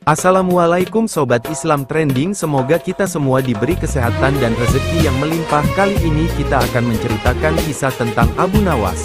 Assalamualaikum Sobat Islam Trending, semoga kita semua diberi kesehatan dan rezeki yang melimpah. Kali ini kita akan menceritakan kisah tentang Abu Nawas.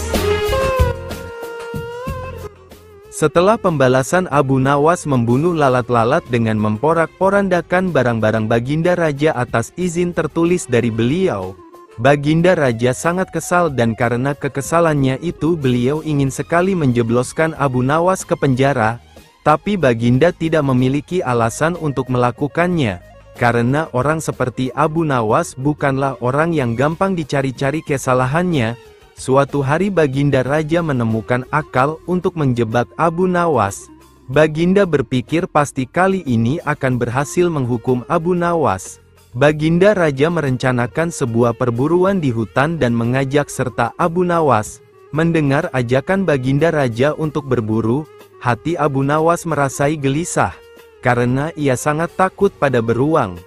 Setelah pembalasan Abu Nawas membunuh lalat-lalat dengan memporak-porandakan barang-barang Baginda Raja atas izin tertulis dari beliau, Baginda Raja sangat kesal dan karena kekesalannya itu beliau ingin sekali menjebloskan Abu Nawas ke penjara. Tapi Baginda tidak memiliki alasan untuk melakukannya, karena orang seperti Abu Nawas bukanlah orang yang gampang dicari-cari kesalahannya. Suatu hari Baginda Raja menemukan akal untuk menjebak Abu Nawas. Baginda berpikir pasti kali ini akan berhasil menghukum Abu Nawas. Baginda Raja merencanakan sebuah perburuan di hutan dan mengajak serta Abu Nawas. Mendengar ajakan Baginda Raja untuk berburu, hati Abu Nawas merasai gelisah, karena ia sangat takut pada beruang.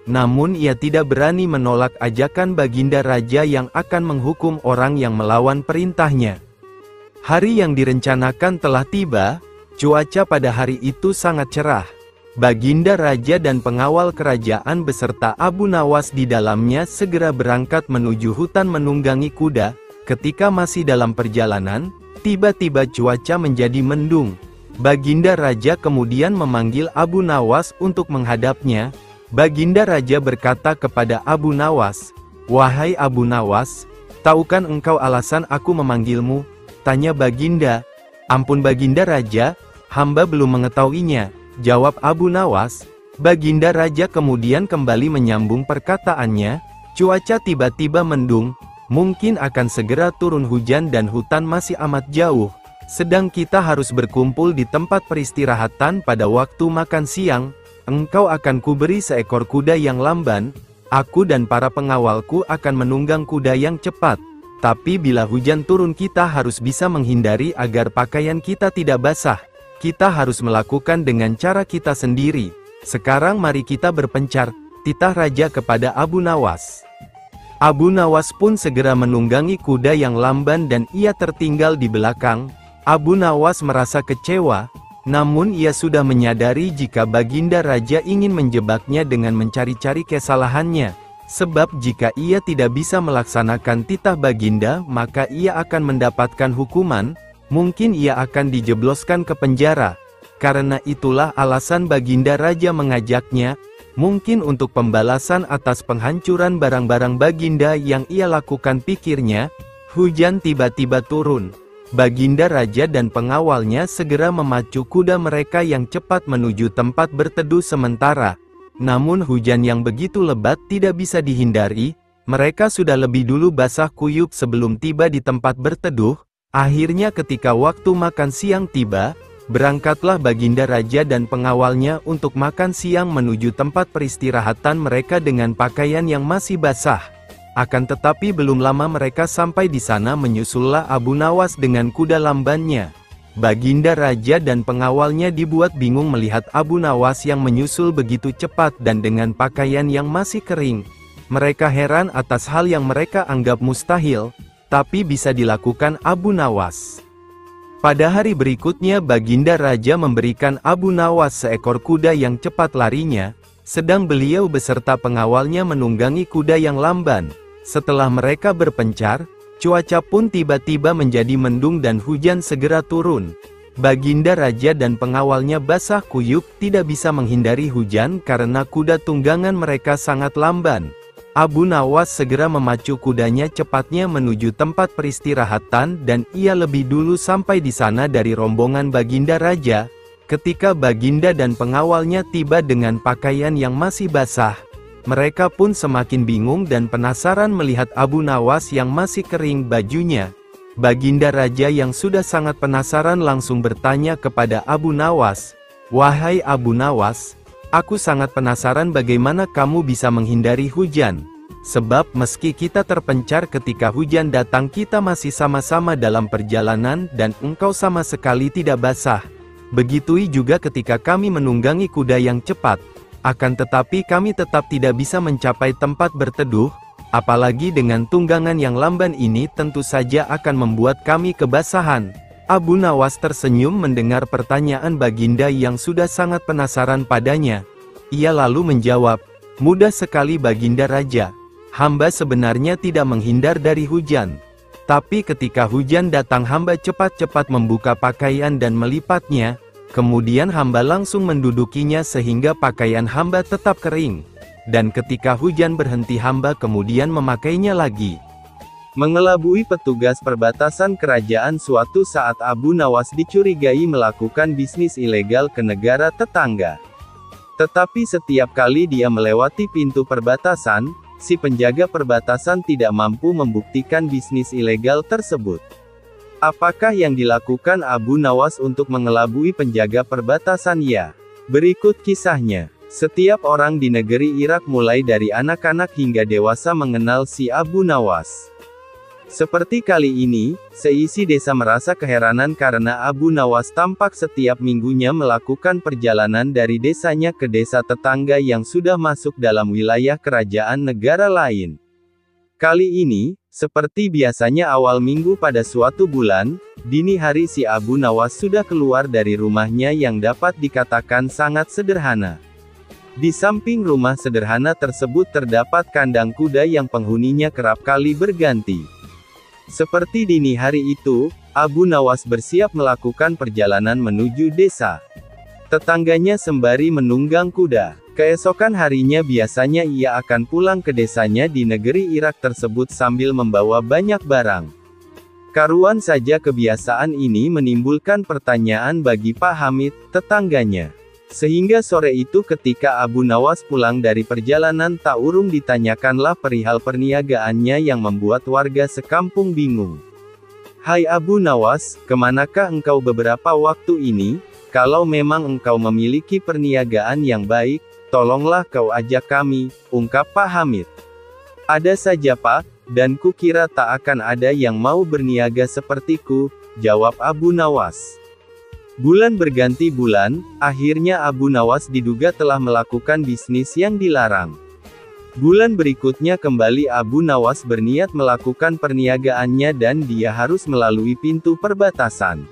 Namun ia tidak berani menolak ajakan Baginda Raja yang akan menghukum orang yang melawan perintahnya. Hari yang direncanakan telah tiba, cuaca pada hari itu sangat cerah. Baginda Raja dan pengawal kerajaan beserta Abu Nawas di dalamnya segera berangkat menuju hutan menunggangi kuda. Ketika masih dalam perjalanan, tiba-tiba cuaca menjadi mendung. Baginda Raja kemudian memanggil Abu Nawas untuk menghadapnya. Baginda Raja berkata kepada Abu Nawas, "Wahai Abu Nawas, tahukan engkau alasan aku memanggilmu?" Tanya Baginda. "Ampun Baginda Raja, hamba belum mengetahuinya," jawab Abu Nawas. Baginda Raja kemudian kembali menyambung perkataannya, "Cuaca tiba-tiba mendung, mungkin akan segera turun hujan dan hutan masih amat jauh. Sedang kita harus berkumpul di tempat peristirahatan pada waktu makan siang. Engkau akan kuberi seekor kuda yang lamban. Aku dan para pengawalku akan menunggang kuda yang cepat. Tapi bila hujan turun kita harus bisa menghindari agar pakaian kita tidak basah. Kita harus melakukan dengan cara kita sendiri. Sekarang mari kita berpencar," titah Raja kepada Abu Nawas. Abu Nawas pun segera menunggangi kuda yang lamban dan ia tertinggal di belakang. Abu Nawas merasa kecewa, namun ia sudah menyadari jika Baginda Raja ingin menjebaknya dengan mencari-cari kesalahannya. Sebab jika ia tidak bisa melaksanakan titah Baginda, maka ia akan mendapatkan hukuman, mungkin ia akan dijebloskan ke penjara. Karena itulah alasan Baginda Raja mengajaknya, mungkin untuk pembalasan atas penghancuran barang-barang Baginda yang ia lakukan. Pikirnya, hujan tiba-tiba turun. Baginda Raja dan pengawalnya segera memacu kuda mereka yang cepat menuju tempat berteduh sementara. Namun hujan yang begitu lebat tidak bisa dihindari, mereka sudah lebih dulu basah kuyup sebelum tiba di tempat berteduh. Akhirnya ketika waktu makan siang tiba, berangkatlah Baginda Raja dan pengawalnya untuk makan siang menuju tempat peristirahatan mereka dengan pakaian yang masih basah. Akan tetapi belum lama mereka sampai di sana menyusullah Abu Nawas dengan kuda lambannya. Baginda Raja dan pengawalnya dibuat bingung melihat Abu Nawas yang menyusul begitu cepat dan dengan pakaian yang masih kering. Mereka heran atas hal yang mereka anggap mustahil, tapi bisa dilakukan Abu Nawas. Pada hari berikutnya Baginda Raja memberikan Abu Nawas seekor kuda yang cepat larinya, sedang beliau beserta pengawalnya menunggangi kuda yang lamban. Setelah mereka berpencar, cuaca pun tiba-tiba menjadi mendung dan hujan segera turun. Baginda Raja dan pengawalnya basah kuyup tidak bisa menghindari hujan karena kuda tunggangan mereka sangat lamban. Abu Nawas segera memacu kudanya cepatnya menuju tempat peristirahatan dan ia lebih dulu sampai di sana dari rombongan Baginda Raja. Ketika Baginda dan pengawalnya tiba dengan pakaian yang masih basah, mereka pun semakin bingung dan penasaran melihat Abu Nawas yang masih kering bajunya. Baginda Raja yang sudah sangat penasaran langsung bertanya kepada Abu Nawas, "Wahai Abu Nawas, aku sangat penasaran bagaimana kamu bisa menghindari hujan. Sebab meski kita terpencar ketika hujan datang kita masih sama-sama dalam perjalanan dan engkau sama sekali tidak basah. Begitu juga ketika kami menunggangi kuda yang cepat. Akan tetapi kami tetap tidak bisa mencapai tempat berteduh, apalagi dengan tunggangan yang lamban ini tentu saja akan membuat kami kebasahan. Abu Nawas tersenyum mendengar pertanyaan Baginda yang sudah sangat penasaran padanya. Ia lalu menjawab, "Mudah sekali Baginda Raja. Hamba sebenarnya tidak menghindar dari hujan. Tapi ketika hujan datang hamba cepat-cepat membuka pakaian dan melipatnya, kemudian hamba langsung mendudukinya sehingga pakaian hamba tetap kering. Dan ketika hujan berhenti hamba kemudian memakainya lagi." Mengelabui petugas perbatasan kerajaan suatu saat Abu Nawas dicurigai melakukan bisnis ilegal ke negara tetangga. Tetapi setiap kali dia melewati pintu perbatasan, si penjaga perbatasan tidak mampu membuktikan bisnis ilegal tersebut. Apakah yang dilakukan Abu Nawas untuk mengelabui penjaga perbatasan? Ya, berikut kisahnya. Setiap orang di negeri Irak mulai dari anak-anak hingga dewasa mengenal si Abu Nawas. Seperti kali ini, seisi desa merasa keheranan karena Abu Nawas tampak setiap minggunya melakukan perjalanan dari desanya ke desa tetangga yang sudah masuk dalam wilayah kerajaan negara lain. Kali ini, seperti biasanya awal minggu pada suatu bulan, dini hari si Abu Nawas sudah keluar dari rumahnya yang dapat dikatakan sangat sederhana. Di samping rumah sederhana tersebut terdapat kandang kuda yang penghuninya kerap kali berganti. Seperti dini hari itu, Abu Nawas bersiap melakukan perjalanan menuju desa tetangganya sembari menunggang kuda. Keesokan harinya biasanya ia akan pulang ke desanya di negeri Irak tersebut sambil membawa banyak barang. Karuan saja kebiasaan ini menimbulkan pertanyaan bagi Pak Hamid, tetangganya. Sehingga sore itu ketika Abu Nawas pulang dari perjalanan tak urung ditanyakanlah perihal perniagaannya yang membuat warga sekampung bingung. "Hai Abu Nawas, kemanakah engkau beberapa waktu ini? Kalau memang engkau memiliki perniagaan yang baik, tolonglah kau ajak kami," ungkap Pak Hamid. "Ada saja Pak, dan kukira tak akan ada yang mau berniaga sepertiku," jawab Abu Nawas. Bulan berganti bulan, akhirnya Abu Nawas diduga telah melakukan bisnis yang dilarang. Bulan berikutnya kembali Abu Nawas berniat melakukan perniagaannya dan dia harus melalui pintu perbatasan.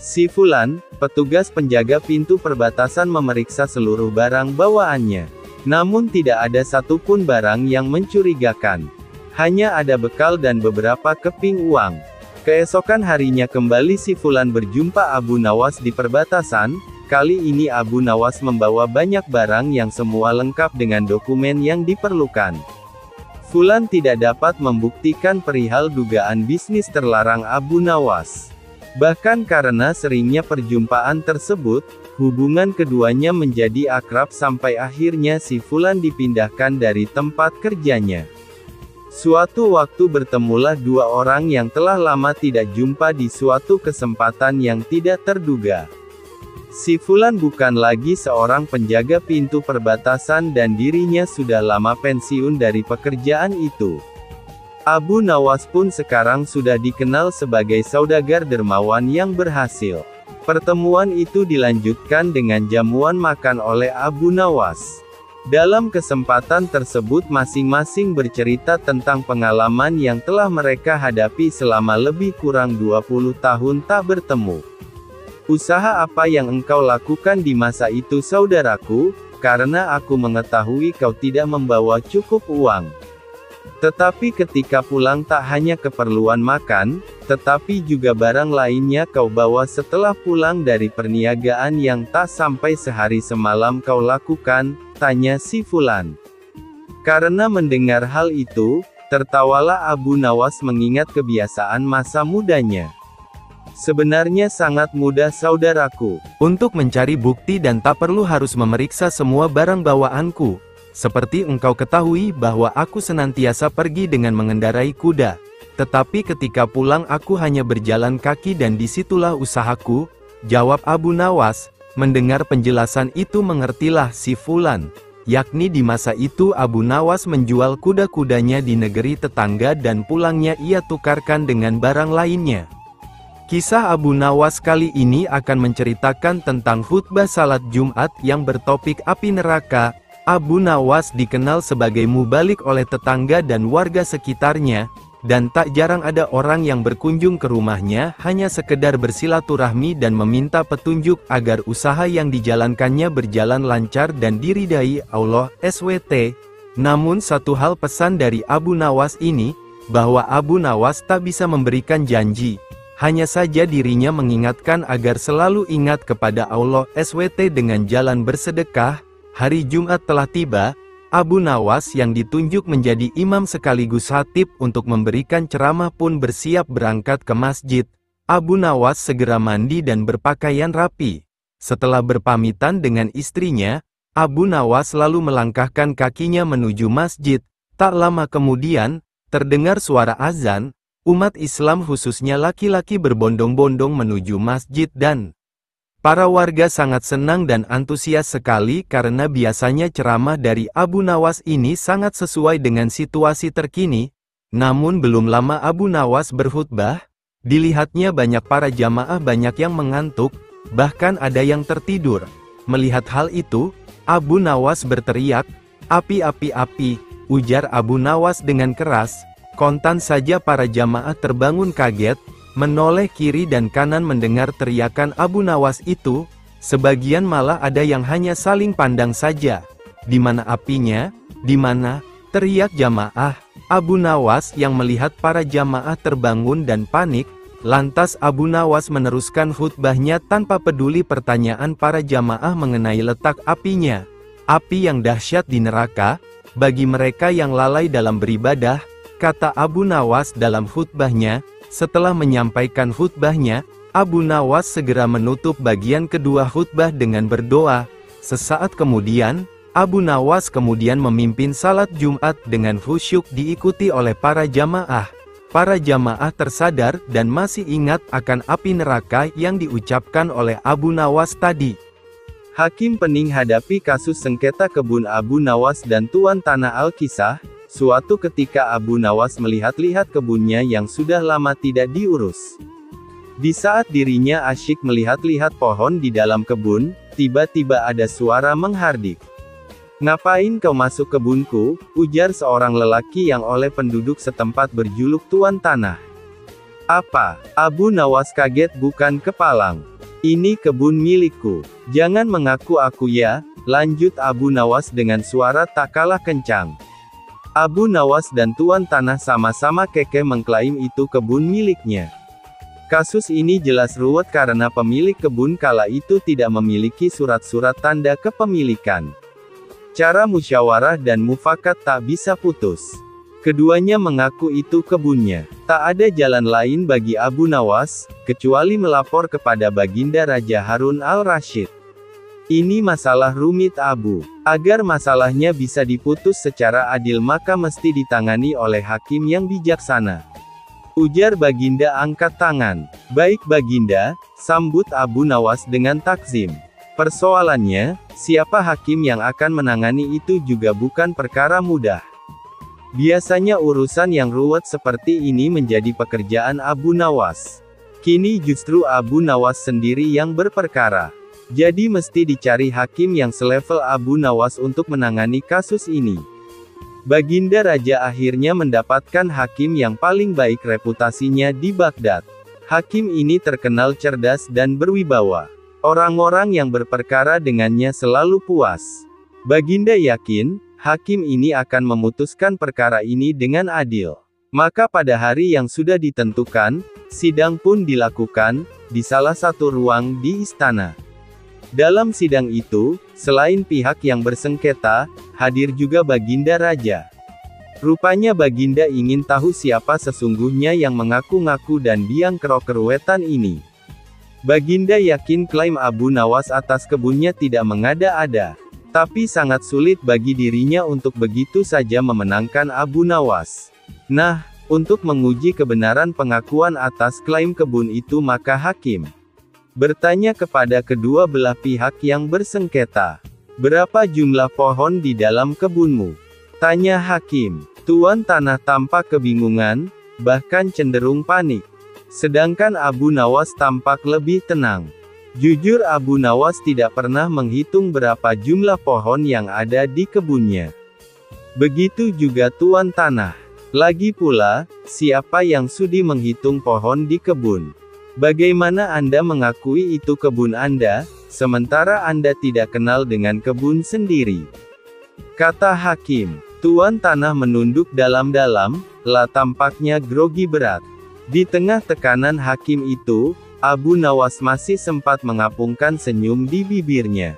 Si Fulan, petugas penjaga pintu perbatasan memeriksa seluruh barang bawaannya. Namun tidak ada satupun barang yang mencurigakan. Hanya ada bekal dan beberapa keping uang. Keesokan harinya kembali si Fulan berjumpa Abu Nawas di perbatasan. Kali ini Abu Nawas membawa banyak barang yang semua lengkap dengan dokumen yang diperlukan. Fulan tidak dapat membuktikan perihal dugaan bisnis terlarang Abu Nawas. Bahkan karena seringnya perjumpaan tersebut, hubungan keduanya menjadi akrab sampai akhirnya si Fulan dipindahkan dari tempat kerjanya. Suatu waktu bertemulah dua orang yang telah lama tidak jumpa di suatu kesempatan yang tidak terduga. Si Fulan bukan lagi seorang penjaga pintu perbatasan dan dirinya sudah lama pensiun dari pekerjaan itu. Abu Nawas pun sekarang sudah dikenal sebagai saudagar dermawan yang berhasil. Pertemuan itu dilanjutkan dengan jamuan makan oleh Abu Nawas. Dalam kesempatan tersebut masing-masing bercerita tentang pengalaman yang telah mereka hadapi selama lebih kurang 20 tahun tak bertemu. "Usaha apa yang engkau lakukan di masa itu saudaraku? Karena aku mengetahui kau tidak membawa cukup uang. Tetapi ketika pulang tak hanya keperluan makan, tetapi juga barang lainnya kau bawa setelah pulang dari perniagaan yang tak sampai sehari semalam kau lakukan," tanya si Fulan. Karena mendengar hal itu, tertawalah Abu Nawas mengingat kebiasaan masa mudanya. "Sebenarnya sangat mudah saudaraku, untuk mencari bukti dan tak perlu harus memeriksa semua barang bawaanku. Seperti engkau ketahui bahwa aku senantiasa pergi dengan mengendarai kuda. Tetapi ketika pulang aku hanya berjalan kaki dan disitulah usahaku," jawab Abu Nawas. Mendengar penjelasan itu mengertilah si Fulan. Yakni di masa itu Abu Nawas menjual kuda-kudanya di negeri tetangga dan pulangnya ia tukarkan dengan barang lainnya. Kisah Abu Nawas kali ini akan menceritakan tentang khutbah salat Jumat yang bertopik api neraka. Abu Nawas dikenal sebagai mubalik oleh tetangga dan warga sekitarnya. dan tak jarang ada orang yang berkunjung ke rumahnya hanya sekedar bersilaturahmi dan meminta petunjuk agar usaha yang dijalankannya berjalan lancar dan diridai Allah SWT. Namun satu hal pesan dari Abu Nawas ini, bahwa Abu Nawas tak bisa memberikan janji. Hanya saja dirinya mengingatkan agar selalu ingat kepada Allah SWT dengan jalan bersedekah. Hari Jumat telah tiba. Abu Nawas yang ditunjuk menjadi imam sekaligus khatib untuk memberikan ceramah pun bersiap berangkat ke masjid. Abu Nawas segera mandi dan berpakaian rapi. Setelah berpamitan dengan istrinya, Abu Nawas lalu melangkahkan kakinya menuju masjid. Tak lama kemudian, terdengar suara azan. Umat Islam khususnya laki-laki berbondong-bondong menuju masjid dan para warga sangat senang dan antusias sekali karena biasanya ceramah dari Abu Nawas ini sangat sesuai dengan situasi terkini. Namun belum lama Abu Nawas berkhutbah, dilihatnya banyak para jamaah banyak yang mengantuk, bahkan ada yang tertidur. Melihat hal itu, Abu Nawas berteriak, "Api, api, api!" ujar Abu Nawas dengan keras. Kontan saja para jamaah terbangun kaget, menoleh kiri dan kanan mendengar teriakan Abu Nawas itu. Sebagian malah ada yang hanya saling pandang saja. "Di mana apinya? Di mana?" teriak jamaah. Abu Nawas yang melihat para jamaah terbangun dan panik, lantas Abu Nawas meneruskan khutbahnya tanpa peduli pertanyaan para jamaah mengenai letak apinya. "Api yang dahsyat di neraka, bagi mereka yang lalai dalam beribadah," kata Abu Nawas dalam khutbahnya. Setelah menyampaikan khutbahnya, Abu Nawas segera menutup bagian kedua khutbah dengan berdoa. Sesaat kemudian, Abu Nawas kemudian memimpin salat Jumat dengan khusyuk diikuti oleh para jamaah. Para jamaah tersadar dan masih ingat akan api neraka yang diucapkan oleh Abu Nawas tadi. Hakim Pening hadapi kasus sengketa kebun Abu Nawas dan Tuan Tanah. Al-Kisah. Suatu ketika Abu Nawas melihat-lihat kebunnya yang sudah lama tidak diurus. Di saat dirinya asyik melihat-lihat pohon di dalam kebun, tiba-tiba ada suara menghardik. "Ngapain kau masuk kebunku?" ujar seorang lelaki yang oleh penduduk setempat berjuluk Tuan Tanah. "Apa?" Abu Nawas kaget bukan kepalang. "Ini kebun milikku. Jangan mengaku aku ya," lanjut Abu Nawas dengan suara tak kalah kencang. Abu Nawas dan Tuan Tanah sama-sama kekeh mengklaim itu kebun miliknya. Kasus ini jelas ruwet karena pemilik kebun kala itu tidak memiliki surat-surat tanda kepemilikan. Cara musyawarah dan mufakat tak bisa putus. Keduanya mengaku itu kebunnya. Tak ada jalan lain bagi Abu Nawas, kecuali melapor kepada Baginda Raja Harun al-Rasyid. "Ini masalah rumit Abu. Agar masalahnya bisa diputus secara adil maka mesti ditangani oleh hakim yang bijaksana," ujar Baginda angkat tangan. "Baik Baginda," sambut Abu Nawas dengan takzim. "Persoalannya, siapa hakim yang akan menangani itu juga bukan perkara mudah. Biasanya urusan yang ruwet seperti ini menjadi pekerjaan Abu Nawas. Kini justru Abu Nawas sendiri yang berperkara. Jadi mesti dicari hakim yang selevel Abu Nawas untuk menangani kasus ini." Baginda Raja akhirnya mendapatkan hakim yang paling baik reputasinya di Baghdad. Hakim ini terkenal cerdas dan berwibawa. Orang-orang yang berperkara dengannya selalu puas. Baginda yakin, hakim ini akan memutuskan perkara ini dengan adil. Maka pada hari yang sudah ditentukan, sidang pun dilakukan, di salah satu ruang di istana. Dalam sidang itu, selain pihak yang bersengketa, hadir juga Baginda Raja. Rupanya Baginda ingin tahu siapa sesungguhnya yang mengaku-ngaku dan biang kerok keruwetan ini. Baginda yakin klaim Abu Nawas atas kebunnya tidak mengada-ada. Tapi sangat sulit bagi dirinya untuk begitu saja memenangkan Abu Nawas. Nah, untuk menguji kebenaran pengakuan atas klaim kebun itu maka hakim bertanya kepada kedua belah pihak yang bersengketa. "Berapa jumlah pohon di dalam kebunmu?" tanya hakim. Tuan Tanah tampak kebingungan, bahkan cenderung panik. Sedangkan Abu Nawas tampak lebih tenang. Jujur Abu Nawas tidak pernah menghitung berapa jumlah pohon yang ada di kebunnya. Begitu juga Tuan Tanah. Lagi pula, siapa yang sudi menghitung pohon di kebun? Bagaimana Anda mengakui itu kebun Anda, sementara Anda tidak kenal dengan kebun sendiri? Kata hakim. Tuan tanah menunduk dalam-dalam, tampaknya grogi berat. Di tengah tekanan hakim itu, Abu Nawas masih sempat mengapungkan senyum di bibirnya.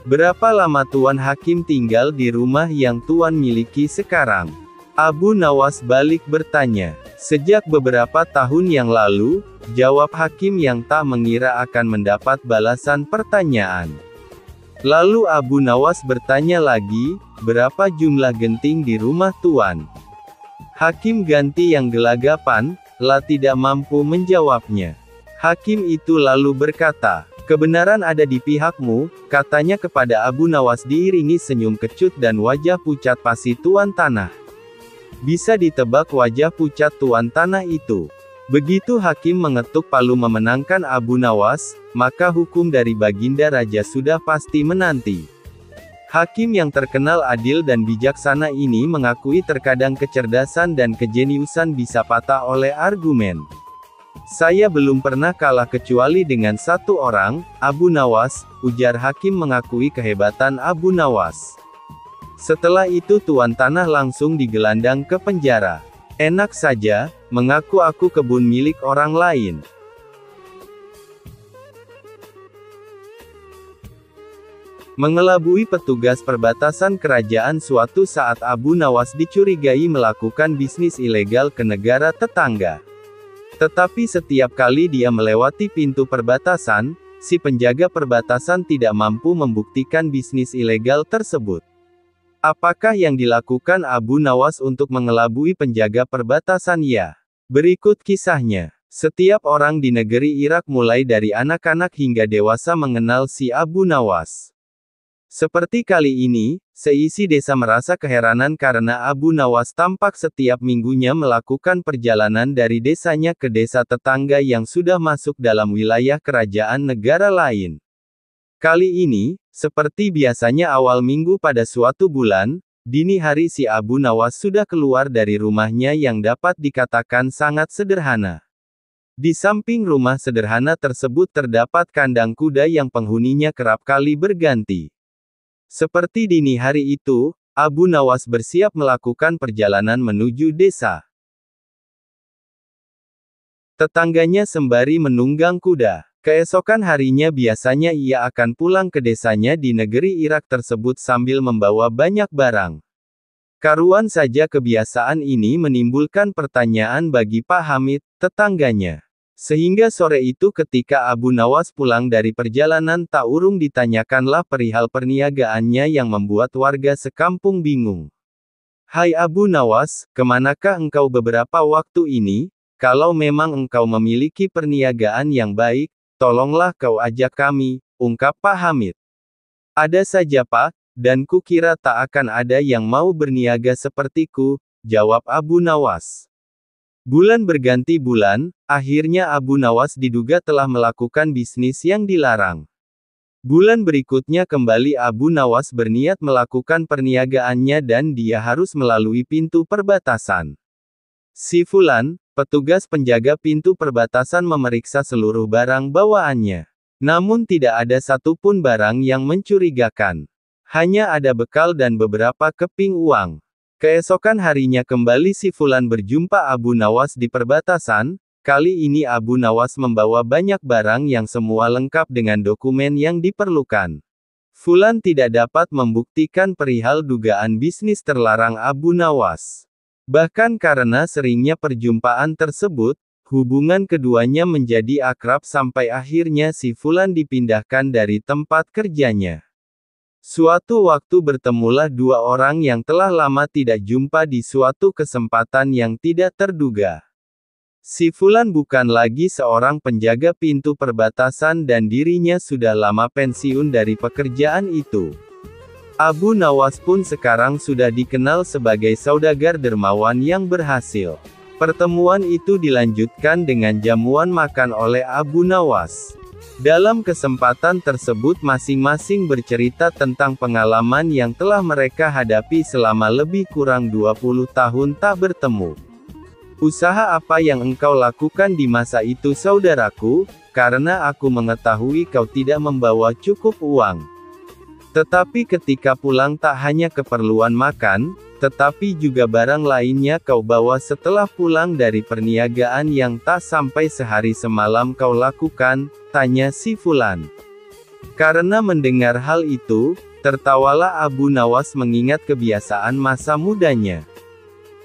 Berapa lama Tuan Hakim tinggal di rumah yang Tuan miliki sekarang? Abu Nawas balik bertanya. Sejak beberapa tahun yang lalu, jawab hakim yang tak mengira akan mendapat balasan pertanyaan. Lalu Abu Nawas bertanya lagi, berapa jumlah genting di rumah Tuan? Hakim ganti yang gelagapan, tidak mampu menjawabnya. Hakim itu lalu berkata, kebenaran ada di pihakmu, katanya kepada Abu Nawas diiringi senyum kecut dan wajah pucat pasi Tuan Tanah. Bisa ditebak wajah pucat Tuan Tanah itu. Begitu hakim mengetuk palu memenangkan Abu Nawas, maka hukum dari Baginda Raja sudah pasti menanti. Hakim yang terkenal adil dan bijaksana ini mengakui terkadang kecerdasan dan kejeniusan bisa patah oleh argumen. Saya belum pernah kalah kecuali dengan satu orang, Abu Nawas, ujar hakim mengakui kehebatan Abu Nawas. Setelah itu Tuan Tanah langsung digelandang ke penjara. Enak saja, mengaku aku kebun milik orang lain. Mengelabui petugas perbatasan kerajaan suatu saat Abu Nawas dicurigai melakukan bisnis ilegal ke negara tetangga. Tetapi setiap kali dia melewati pintu perbatasan, si penjaga perbatasan tidak mampu membuktikan bisnis ilegal tersebut. Apakah yang dilakukan Abu Nawas untuk mengelabui penjaga perbatasan? Ya, berikut kisahnya. Setiap orang di negeri Irak mulai dari anak-anak hingga dewasa mengenal si Abu Nawas. Seperti kali ini, seisi desa merasa keheranan karena Abu Nawas tampak setiap minggunya melakukan perjalanan dari desanya ke desa tetangga yang sudah masuk dalam wilayah kerajaan negara lain. Kali ini, seperti biasanya awal minggu pada suatu bulan, dini hari si Abu Nawas sudah keluar dari rumahnya yang dapat dikatakan sangat sederhana. Di samping rumah sederhana tersebut terdapat kandang kuda yang penghuninya kerap kali berganti. Seperti dini hari itu, Abu Nawas bersiap melakukan perjalanan menuju desa. Tetangganya sembari menunggang kuda. Keesokan harinya biasanya ia akan pulang ke desanya di negeri Irak tersebut sambil membawa banyak barang. Karuan saja kebiasaan ini menimbulkan pertanyaan bagi Pak Hamid, tetangganya. Sehingga sore itu ketika Abu Nawas pulang dari perjalanan tak urung ditanyakanlah perihal perniagaannya yang membuat warga sekampung bingung. Hai Abu Nawas, kemanakah engkau beberapa waktu ini? Kalau memang engkau memiliki perniagaan yang baik, tolonglah kau ajak kami, ungkap Pak Hamid. Ada saja Pak, dan kukira tak akan ada yang mau berniaga sepertiku, jawab Abu Nawas. Bulan berganti bulan, akhirnya Abu Nawas diduga telah melakukan bisnis yang dilarang. Bulan berikutnya kembali Abu Nawas berniat melakukan perniagaannya dan dia harus melalui pintu perbatasan. Si Fulan, petugas penjaga pintu perbatasan memeriksa seluruh barang bawaannya. Namun tidak ada satupun barang yang mencurigakan. Hanya ada bekal dan beberapa keping uang. Keesokan harinya kembali si Fulan berjumpa Abu Nawas di perbatasan. Kali ini Abu Nawas membawa banyak barang yang semua lengkap dengan dokumen yang diperlukan. Fulan tidak dapat membuktikan perihal dugaan bisnis terlarang Abu Nawas. Bahkan karena seringnya perjumpaan tersebut, hubungan keduanya menjadi akrab sampai akhirnya si Fulan dipindahkan dari tempat kerjanya. Suatu waktu bertemulah dua orang yang telah lama tidak jumpa di suatu kesempatan yang tidak terduga. Si Fulan bukan lagi seorang penjaga pintu perbatasan dan dirinya sudah lama pensiun dari pekerjaan itu. Abu Nawas pun sekarang sudah dikenal sebagai saudagar dermawan yang berhasil. Pertemuan itu dilanjutkan dengan jamuan makan oleh Abu Nawas. Dalam kesempatan tersebut masing-masing bercerita tentang pengalaman yang telah mereka hadapi selama lebih kurang 20 tahun tak bertemu. Usaha apa yang engkau lakukan di masa itu saudaraku, karena aku mengetahui kau tidak membawa cukup uang. Tetapi ketika pulang tak hanya keperluan makan, tetapi juga barang lainnya kau bawa setelah pulang dari perniagaan yang tak sampai sehari semalam kau lakukan, tanya si Fulan. Karena mendengar hal itu, tertawalah Abu Nawas mengingat kebiasaan masa mudanya.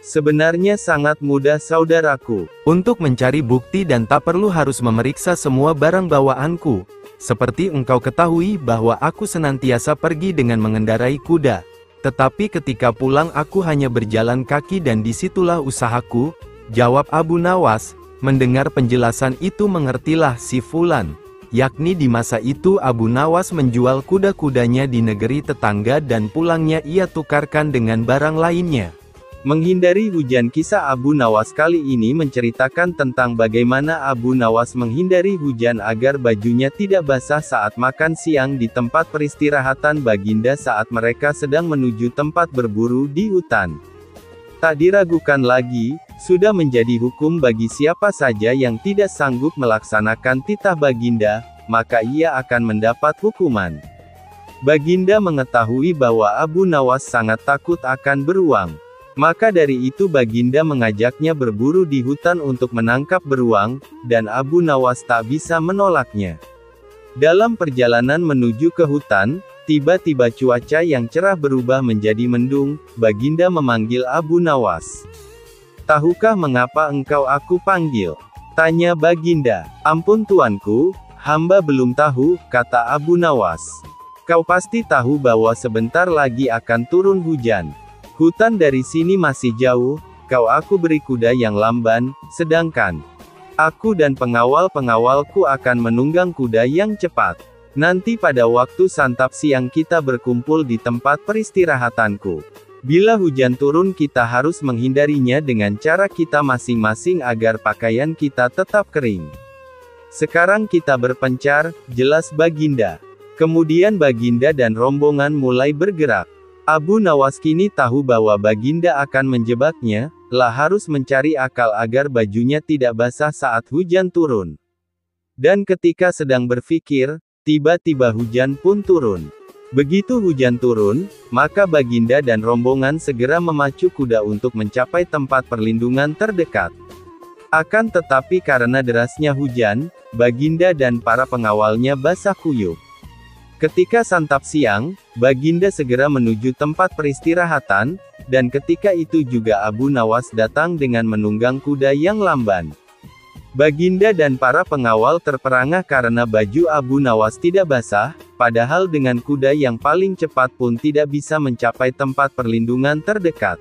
Sebenarnya sangat mudah saudaraku, untuk mencari bukti dan tak perlu harus memeriksa semua barang bawaanku. Seperti engkau ketahui bahwa aku senantiasa pergi dengan mengendarai kuda. Tetapi ketika pulang aku hanya berjalan kaki dan disitulah usahaku, jawab Abu Nawas. Mendengar penjelasan itu mengertilah si Fulan. Yakni di masa itu Abu Nawas menjual kuda-kudanya di negeri tetangga dan pulangnya ia tukarkan dengan barang lainnya. Menghindari hujan. Kisah Abu Nawas kali ini menceritakan tentang bagaimana Abu Nawas menghindari hujan agar bajunya tidak basah saat makan siang di tempat peristirahatan baginda saat mereka sedang menuju tempat berburu di hutan. Tak diragukan lagi, sudah menjadi hukum bagi siapa saja yang tidak sanggup melaksanakan titah baginda, maka ia akan mendapat hukuman. Baginda mengetahui bahwa Abu Nawas sangat takut akan beruang. Maka dari itu baginda mengajaknya berburu di hutan untuk menangkap beruang, dan Abu Nawas tak bisa menolaknya. Dalam perjalanan menuju ke hutan, tiba-tiba cuaca yang cerah berubah menjadi mendung. Baginda memanggil Abu Nawas. "Tahukah mengapa engkau aku panggil?" tanya baginda. "Ampun tuanku, hamba belum tahu," kata Abu Nawas. "Kau pasti tahu bahwa sebentar lagi akan turun hujan. Hutan dari sini masih jauh, aku beri kuda yang lamban, sedangkan aku dan pengawal-pengawalku akan menunggang kuda yang cepat. Nanti pada waktu santap siang kita berkumpul di tempat peristirahatanku. Bila hujan turun kita harus menghindarinya dengan cara kita masing-masing agar pakaian kita tetap kering. Sekarang kita berpencar," jelas baginda. Kemudian baginda dan rombongan mulai bergerak. Abu Nawas kini tahu bahwa baginda akan menjebaknya, harus mencari akal agar bajunya tidak basah saat hujan turun. Dan ketika sedang berpikir, tiba-tiba hujan pun turun. Begitu hujan turun, maka baginda dan rombongan segera memacu kuda untuk mencapai tempat perlindungan terdekat. Akan tetapi karena derasnya hujan, baginda dan para pengawalnya basah kuyup. Ketika santap siang, baginda segera menuju tempat peristirahatan, dan ketika itu juga Abu Nawas datang dengan menunggang kuda yang lamban. Baginda dan para pengawal terperangah karena baju Abu Nawas tidak basah, padahal dengan kuda yang paling cepat pun tidak bisa mencapai tempat perlindungan terdekat.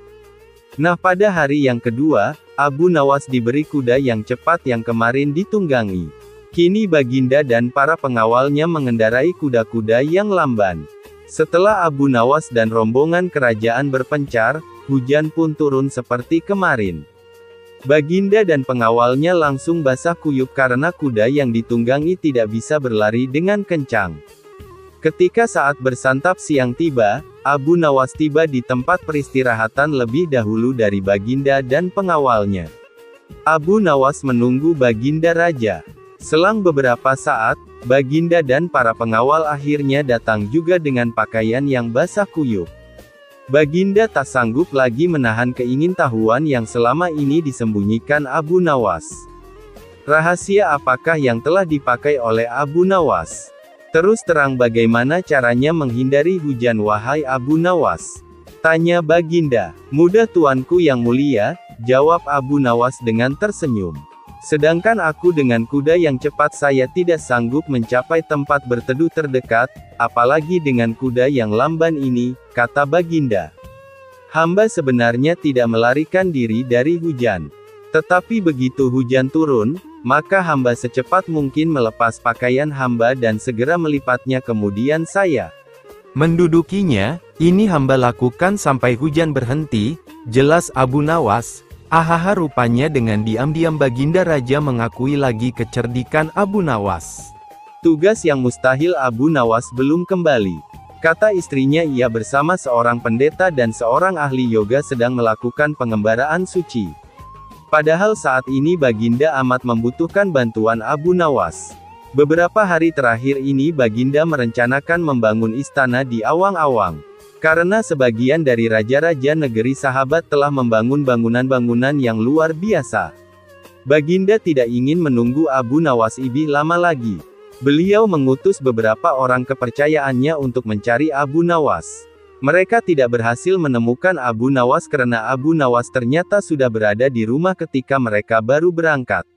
Nah, pada hari yang kedua, Abu Nawas diberi kuda yang cepat yang kemarin ditunggangi. Kini baginda dan para pengawalnya mengendarai kuda-kuda yang lamban. Setelah Abu Nawas dan rombongan kerajaan berpencar, hujan pun turun seperti kemarin. Baginda dan pengawalnya langsung basah kuyup karena kuda yang ditunggangi tidak bisa berlari dengan kencang. Ketika saat bersantap siang tiba, Abu Nawas tiba di tempat peristirahatan lebih dahulu dari baginda dan pengawalnya. Abu Nawas menunggu baginda raja. Selang beberapa saat, baginda dan para pengawal akhirnya datang juga dengan pakaian yang basah kuyup. Baginda tak sanggup lagi menahan keingintahuan yang selama ini disembunyikan Abu Nawas. Rahasia apakah yang telah dipakai oleh Abu Nawas? Terus terang bagaimana caranya menghindari hujan wahai Abu Nawas? Tanya baginda. "Mudah tuanku yang mulia," jawab Abu Nawas dengan tersenyum. "Sedangkan aku dengan kuda yang cepat saya tidak sanggup mencapai tempat berteduh terdekat, apalagi dengan kuda yang lamban ini," kata baginda. "Hamba sebenarnya tidak melarikan diri dari hujan. Tetapi begitu hujan turun, maka hamba secepat mungkin melepas pakaian hamba dan segera melipatnya kemudian saya mendudukinya. Ini hamba lakukan sampai hujan berhenti," jelas Abu Nawas. Ahaha, rupanya dengan diam-diam baginda raja mengakui lagi kecerdikan Abu Nawas. Tugas yang mustahil Abu Nawas belum kembali. Kata istrinya, ia bersama seorang pendeta dan seorang ahli yoga sedang melakukan pengembaraan suci. Padahal saat ini Baginda amat membutuhkan bantuan Abu Nawas. Beberapa hari terakhir ini Baginda merencanakan membangun istana di awang-awang. Karena sebagian dari raja-raja negeri sahabat telah membangun bangunan-bangunan yang luar biasa. Baginda tidak ingin menunggu Abu Nawas lebih lama lagi. Beliau mengutus beberapa orang kepercayaannya untuk mencari Abu Nawas. Mereka tidak berhasil menemukan Abu Nawas karena Abu Nawas ternyata sudah berada di rumah ketika mereka baru berangkat.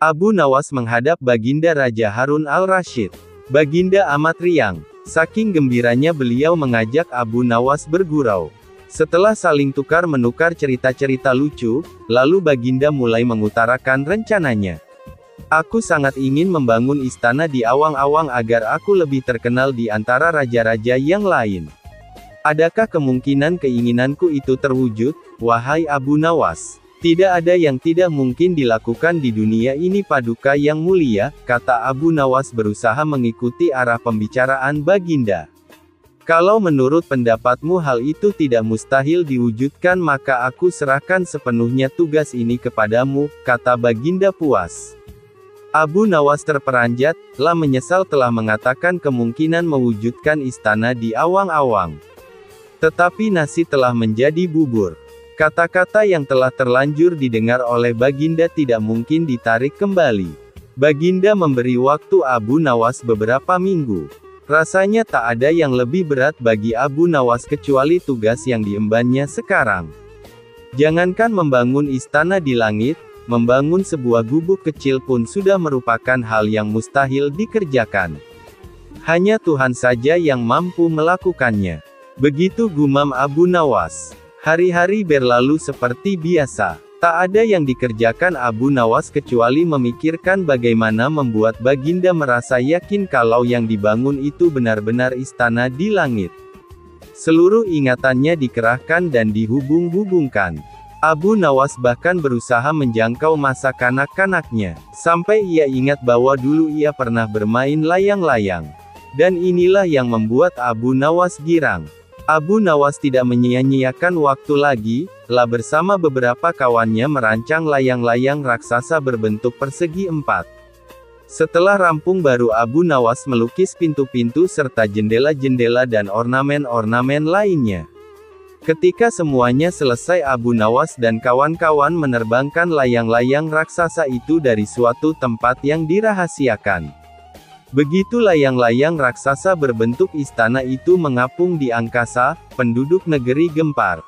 Abu Nawas menghadap Baginda Raja Harun al-Rashid. Baginda amat riang. Saking gembiranya beliau mengajak Abu Nawas bergurau. Setelah saling tukar-menukar cerita-cerita lucu, lalu Baginda mulai mengutarakan rencananya. Aku sangat ingin membangun istana di awang-awang agar aku lebih terkenal di antara raja-raja yang lain. Adakah kemungkinan keinginanku itu terwujud, wahai Abu Nawas? Tidak ada yang tidak mungkin dilakukan di dunia ini Paduka yang mulia, kata Abu Nawas berusaha mengikuti arah pembicaraan Baginda. Kalau menurut pendapatmu hal itu tidak mustahil diwujudkan maka aku serahkan sepenuhnya tugas ini kepadamu, kata Baginda puas. Abu Nawas terperanjat, telah menyesal telah mengatakan kemungkinan mewujudkan istana di awang-awang. Tetapi nasi telah menjadi bubur. Kata-kata yang telah terlanjur didengar oleh Baginda tidak mungkin ditarik kembali. Baginda memberi waktu Abu Nawas beberapa minggu. Rasanya tak ada yang lebih berat bagi Abu Nawas kecuali tugas yang diembannya sekarang. Jangankan membangun istana di langit, membangun sebuah gubuk kecil pun sudah merupakan hal yang mustahil dikerjakan. Hanya Tuhan saja yang mampu melakukannya. Begitu gumam Abu Nawas. Hari-hari berlalu seperti biasa. Tak ada yang dikerjakan Abu Nawas kecuali memikirkan bagaimana membuat Baginda merasa yakin kalau yang dibangun itu benar-benar istana di langit. Seluruh ingatannya dikerahkan dan dihubung-hubungkan. Abu Nawas bahkan berusaha menjangkau masa kanak-kanaknya. Sampai ia ingat bahwa dulu ia pernah bermain layang-layang. Dan inilah yang membuat Abu Nawas girang. Abu Nawas tidak menyia-nyiakan waktu lagi, telah bersama beberapa kawannya merancang layang-layang raksasa berbentuk persegi 4. Setelah rampung baru Abu Nawas melukis pintu-pintu serta jendela-jendela dan ornamen-ornamen lainnya. Ketika semuanya selesai Abu Nawas dan kawan-kawan menerbangkan layang-layang raksasa itu dari suatu tempat yang dirahasiakan. Begitu layang-layang raksasa berbentuk istana itu mengapung di angkasa, penduduk negeri gempar.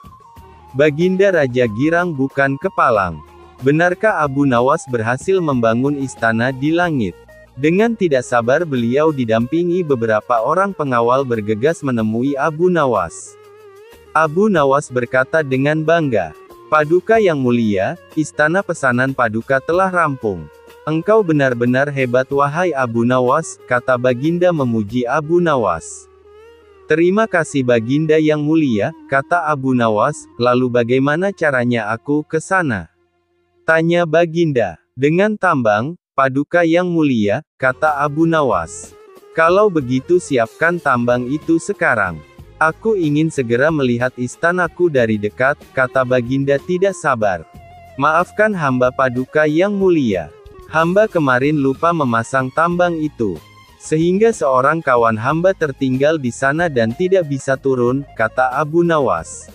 Baginda Raja girang bukan kepalang. Benarkah Abu Nawas berhasil membangun istana di langit? Dengan tidak sabar beliau didampingi beberapa orang pengawal bergegas menemui Abu Nawas. Abu Nawas berkata dengan bangga, "Paduka yang mulia, istana pesanan Paduka telah rampung. Engkau benar-benar hebat wahai Abu Nawas," kata Baginda memuji Abu Nawas. "Terima kasih Baginda yang mulia," kata Abu Nawas, "lalu bagaimana caranya aku ke sana?" tanya Baginda. "Dengan tambang, Paduka yang mulia," kata Abu Nawas. "Kalau begitu siapkan tambang itu sekarang. Aku ingin segera melihat istanaku dari dekat," kata Baginda tidak sabar. "Maafkan hamba Paduka yang mulia. Hamba kemarin lupa memasang tambang itu. Sehingga seorang kawan hamba tertinggal di sana dan tidak bisa turun," kata Abu Nawas.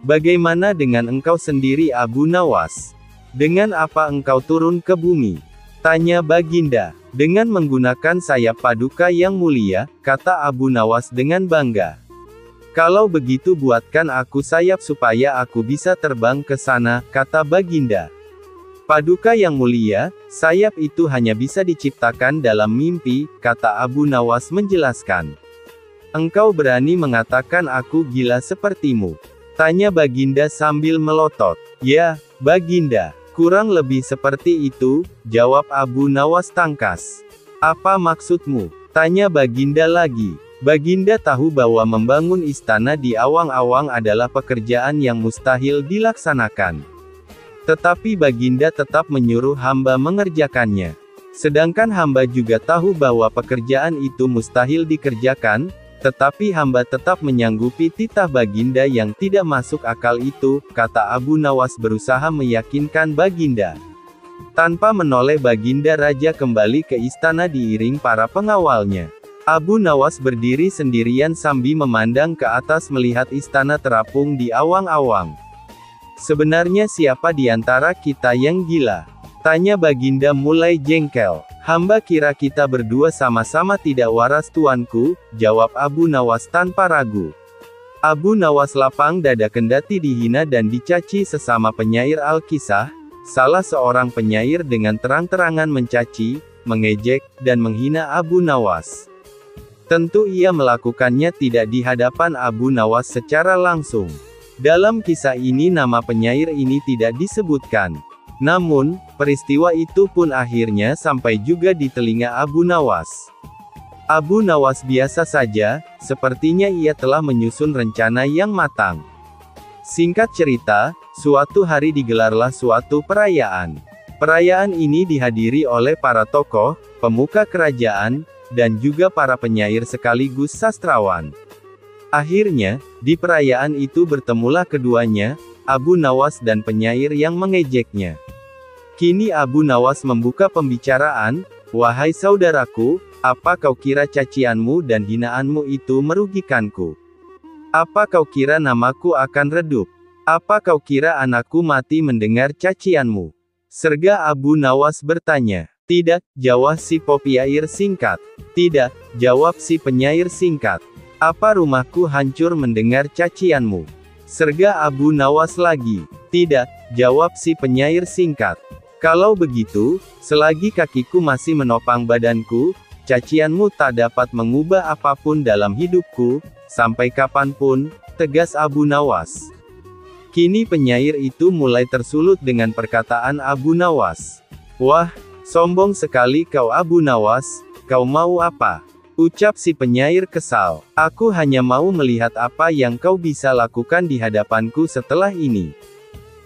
"Bagaimana dengan engkau sendiri Abu Nawas? Dengan apa engkau turun ke bumi?" tanya Baginda. "Dengan menggunakan sayap Paduka yang mulia," kata Abu Nawas dengan bangga. "Kalau begitu buatkan aku sayap supaya aku bisa terbang ke sana," kata Baginda. "Paduka yang mulia, sayap itu hanya bisa diciptakan dalam mimpi," kata Abu Nawas menjelaskan. "Engkau berani mengatakan aku gila sepertimu?" tanya Baginda sambil melotot. "Ya, Baginda, kurang lebih seperti itu," jawab Abu Nawas tangkas. "Apa maksudmu?" tanya Baginda lagi. Baginda tahu bahwa membangun istana di awang-awang adalah pekerjaan yang mustahil dilaksanakan. Tetapi Baginda tetap menyuruh hamba mengerjakannya. Sedangkan hamba juga tahu bahwa pekerjaan itu mustahil dikerjakan, tetapi hamba tetap menyanggupi titah Baginda yang tidak masuk akal itu, kata Abu Nawas berusaha meyakinkan Baginda. Tanpa menoleh Baginda Raja kembali ke istana diiring para pengawalnya. Abu Nawas berdiri sendirian sambil memandang ke atas melihat istana terapung di awang-awang. Sebenarnya siapa di antara kita yang gila? Tanya Baginda mulai jengkel. Hamba kira kita berdua sama-sama tidak waras tuanku, jawab Abu Nawas tanpa ragu. Abu Nawas lapang dada kendati dihina dan dicaci sesama penyair Al-Kisah, salah seorang penyair dengan terang-terangan mencaci, mengejek, dan menghina Abu Nawas. Tentu ia melakukannya tidak di hadapan Abu Nawas secara langsung. Dalam kisah ini nama penyair ini tidak disebutkan. Namun, peristiwa itu pun akhirnya sampai juga di telinga Abu Nawas. Abu Nawas biasa saja, sepertinya ia telah menyusun rencana yang matang. Singkat cerita, suatu hari digelarlah suatu perayaan. Perayaan ini dihadiri oleh para tokoh, pemuka kerajaan, dan juga para penyair sekaligus sastrawan. Akhirnya, di perayaan itu bertemulah keduanya, Abu Nawas dan penyair yang mengejeknya. Kini Abu Nawas membuka pembicaraan, "Wahai saudaraku, apa kau kira cacianmu dan hinaanmu itu merugikanku? Apa kau kira namaku akan redup? Apa kau kira anakku mati mendengar cacianmu?" Serga Abu Nawas bertanya. "Tidak," jawab si penyair singkat. "Tidak," jawab si penyair singkat. "Apa rumahku hancur mendengar cacianmu?" Serga Abu Nawas lagi. "Tidak," jawab si penyair singkat. "Kalau begitu, selagi kakiku masih menopang badanku, cacianmu tak dapat mengubah apapun dalam hidupku, sampai kapanpun," tegas Abu Nawas. Kini penyair itu mulai tersulut dengan perkataan Abu Nawas. "Wah, sombong sekali kau Abu Nawas, kau mau apa?" ucap si penyair kesal. "Aku hanya mau melihat apa yang kau bisa lakukan di hadapanku setelah ini,"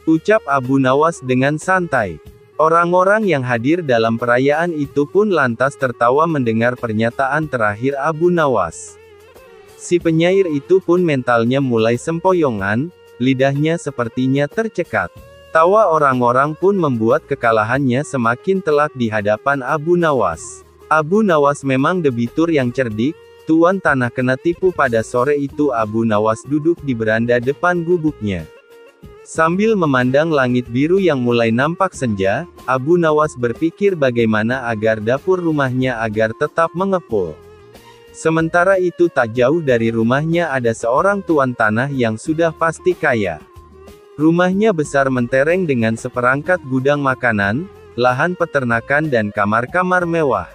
ucap Abu Nawas dengan santai. Orang-orang yang hadir dalam perayaan itu pun lantas tertawa mendengar pernyataan terakhir Abu Nawas. Si penyair itu pun mentalnya mulai sempoyongan, lidahnya sepertinya tercekat. Tawa orang-orang pun membuat kekalahannya semakin telak di hadapan Abu Nawas. Abu Nawas memang debitur yang cerdik, tuan tanah kena tipu pada sore itu Abu Nawas duduk di beranda depan gubuknya. Sambil memandang langit biru yang mulai nampak senja, Abu Nawas berpikir bagaimana agar dapur rumahnya agar tetap mengepul. Sementara itu tak jauh dari rumahnya ada seorang tuan tanah yang sudah pasti kaya. Rumahnya besar mentereng dengan seperangkat gudang makanan, lahan peternakan dan kamar-kamar mewah.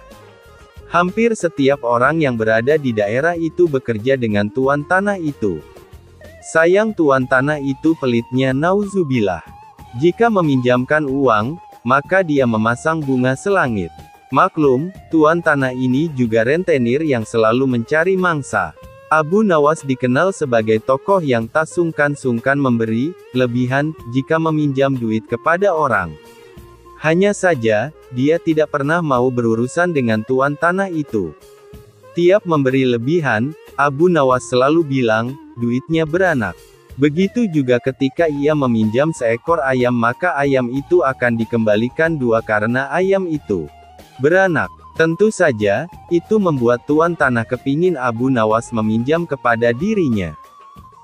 Hampir setiap orang yang berada di daerah itu bekerja dengan tuan tanah itu. Sayang tuan tanah itu pelitnya nauzubillah. Jika meminjamkan uang, maka dia memasang bunga selangit. Maklum, tuan tanah ini juga rentenir yang selalu mencari mangsa. Abu Nawas dikenal sebagai tokoh yang tak sungkan-sungkan memberi lebihan jika meminjam duit kepada orang. Hanya saja, dia tidak pernah mau berurusan dengan tuan tanah itu. Tiap memberi lebihan, Abu Nawas selalu bilang, duitnya beranak. Begitu juga ketika ia meminjam seekor ayam maka ayam itu akan dikembalikan dua karena ayam itu beranak. Tentu saja, itu membuat tuan tanah kepingin Abu Nawas meminjam kepada dirinya.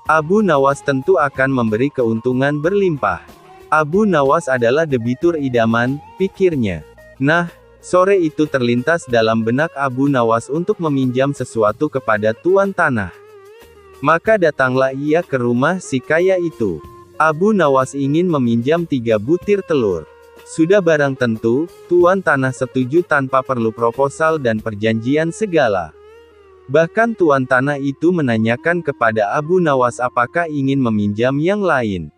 Abu Nawas tentu akan memberi keuntungan berlimpah. Abu Nawas adalah debitur idaman, pikirnya. Nah, sore itu terlintas dalam benak Abu Nawas untuk meminjam sesuatu kepada tuan tanah. Maka datanglah ia ke rumah si kaya itu. Abu Nawas ingin meminjam 3 butir telur. Sudah barang tentu, tuan tanah setuju tanpa perlu proposal dan perjanjian segala. Bahkan tuan tanah itu menanyakan kepada Abu Nawas apakah ingin meminjam yang lain.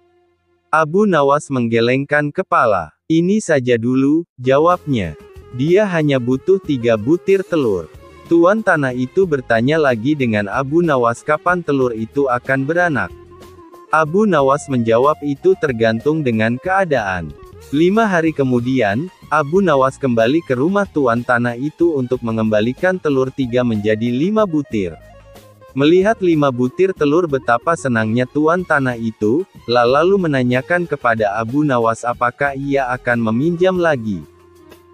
Abu Nawas menggelengkan kepala. "Ini saja dulu," jawabnya. Dia hanya butuh 3 butir telur. Tuan tanah itu bertanya lagi dengan Abu Nawas kapan telur itu akan beranak. Abu Nawas menjawab itu tergantung dengan keadaan. 5 hari kemudian, Abu Nawas kembali ke rumah tuan tanah itu untuk mengembalikan telur 3 menjadi 5 butir. Melihat 5 butir telur betapa senangnya tuan tanah itu, lalu menanyakan kepada Abu Nawas apakah ia akan meminjam lagi.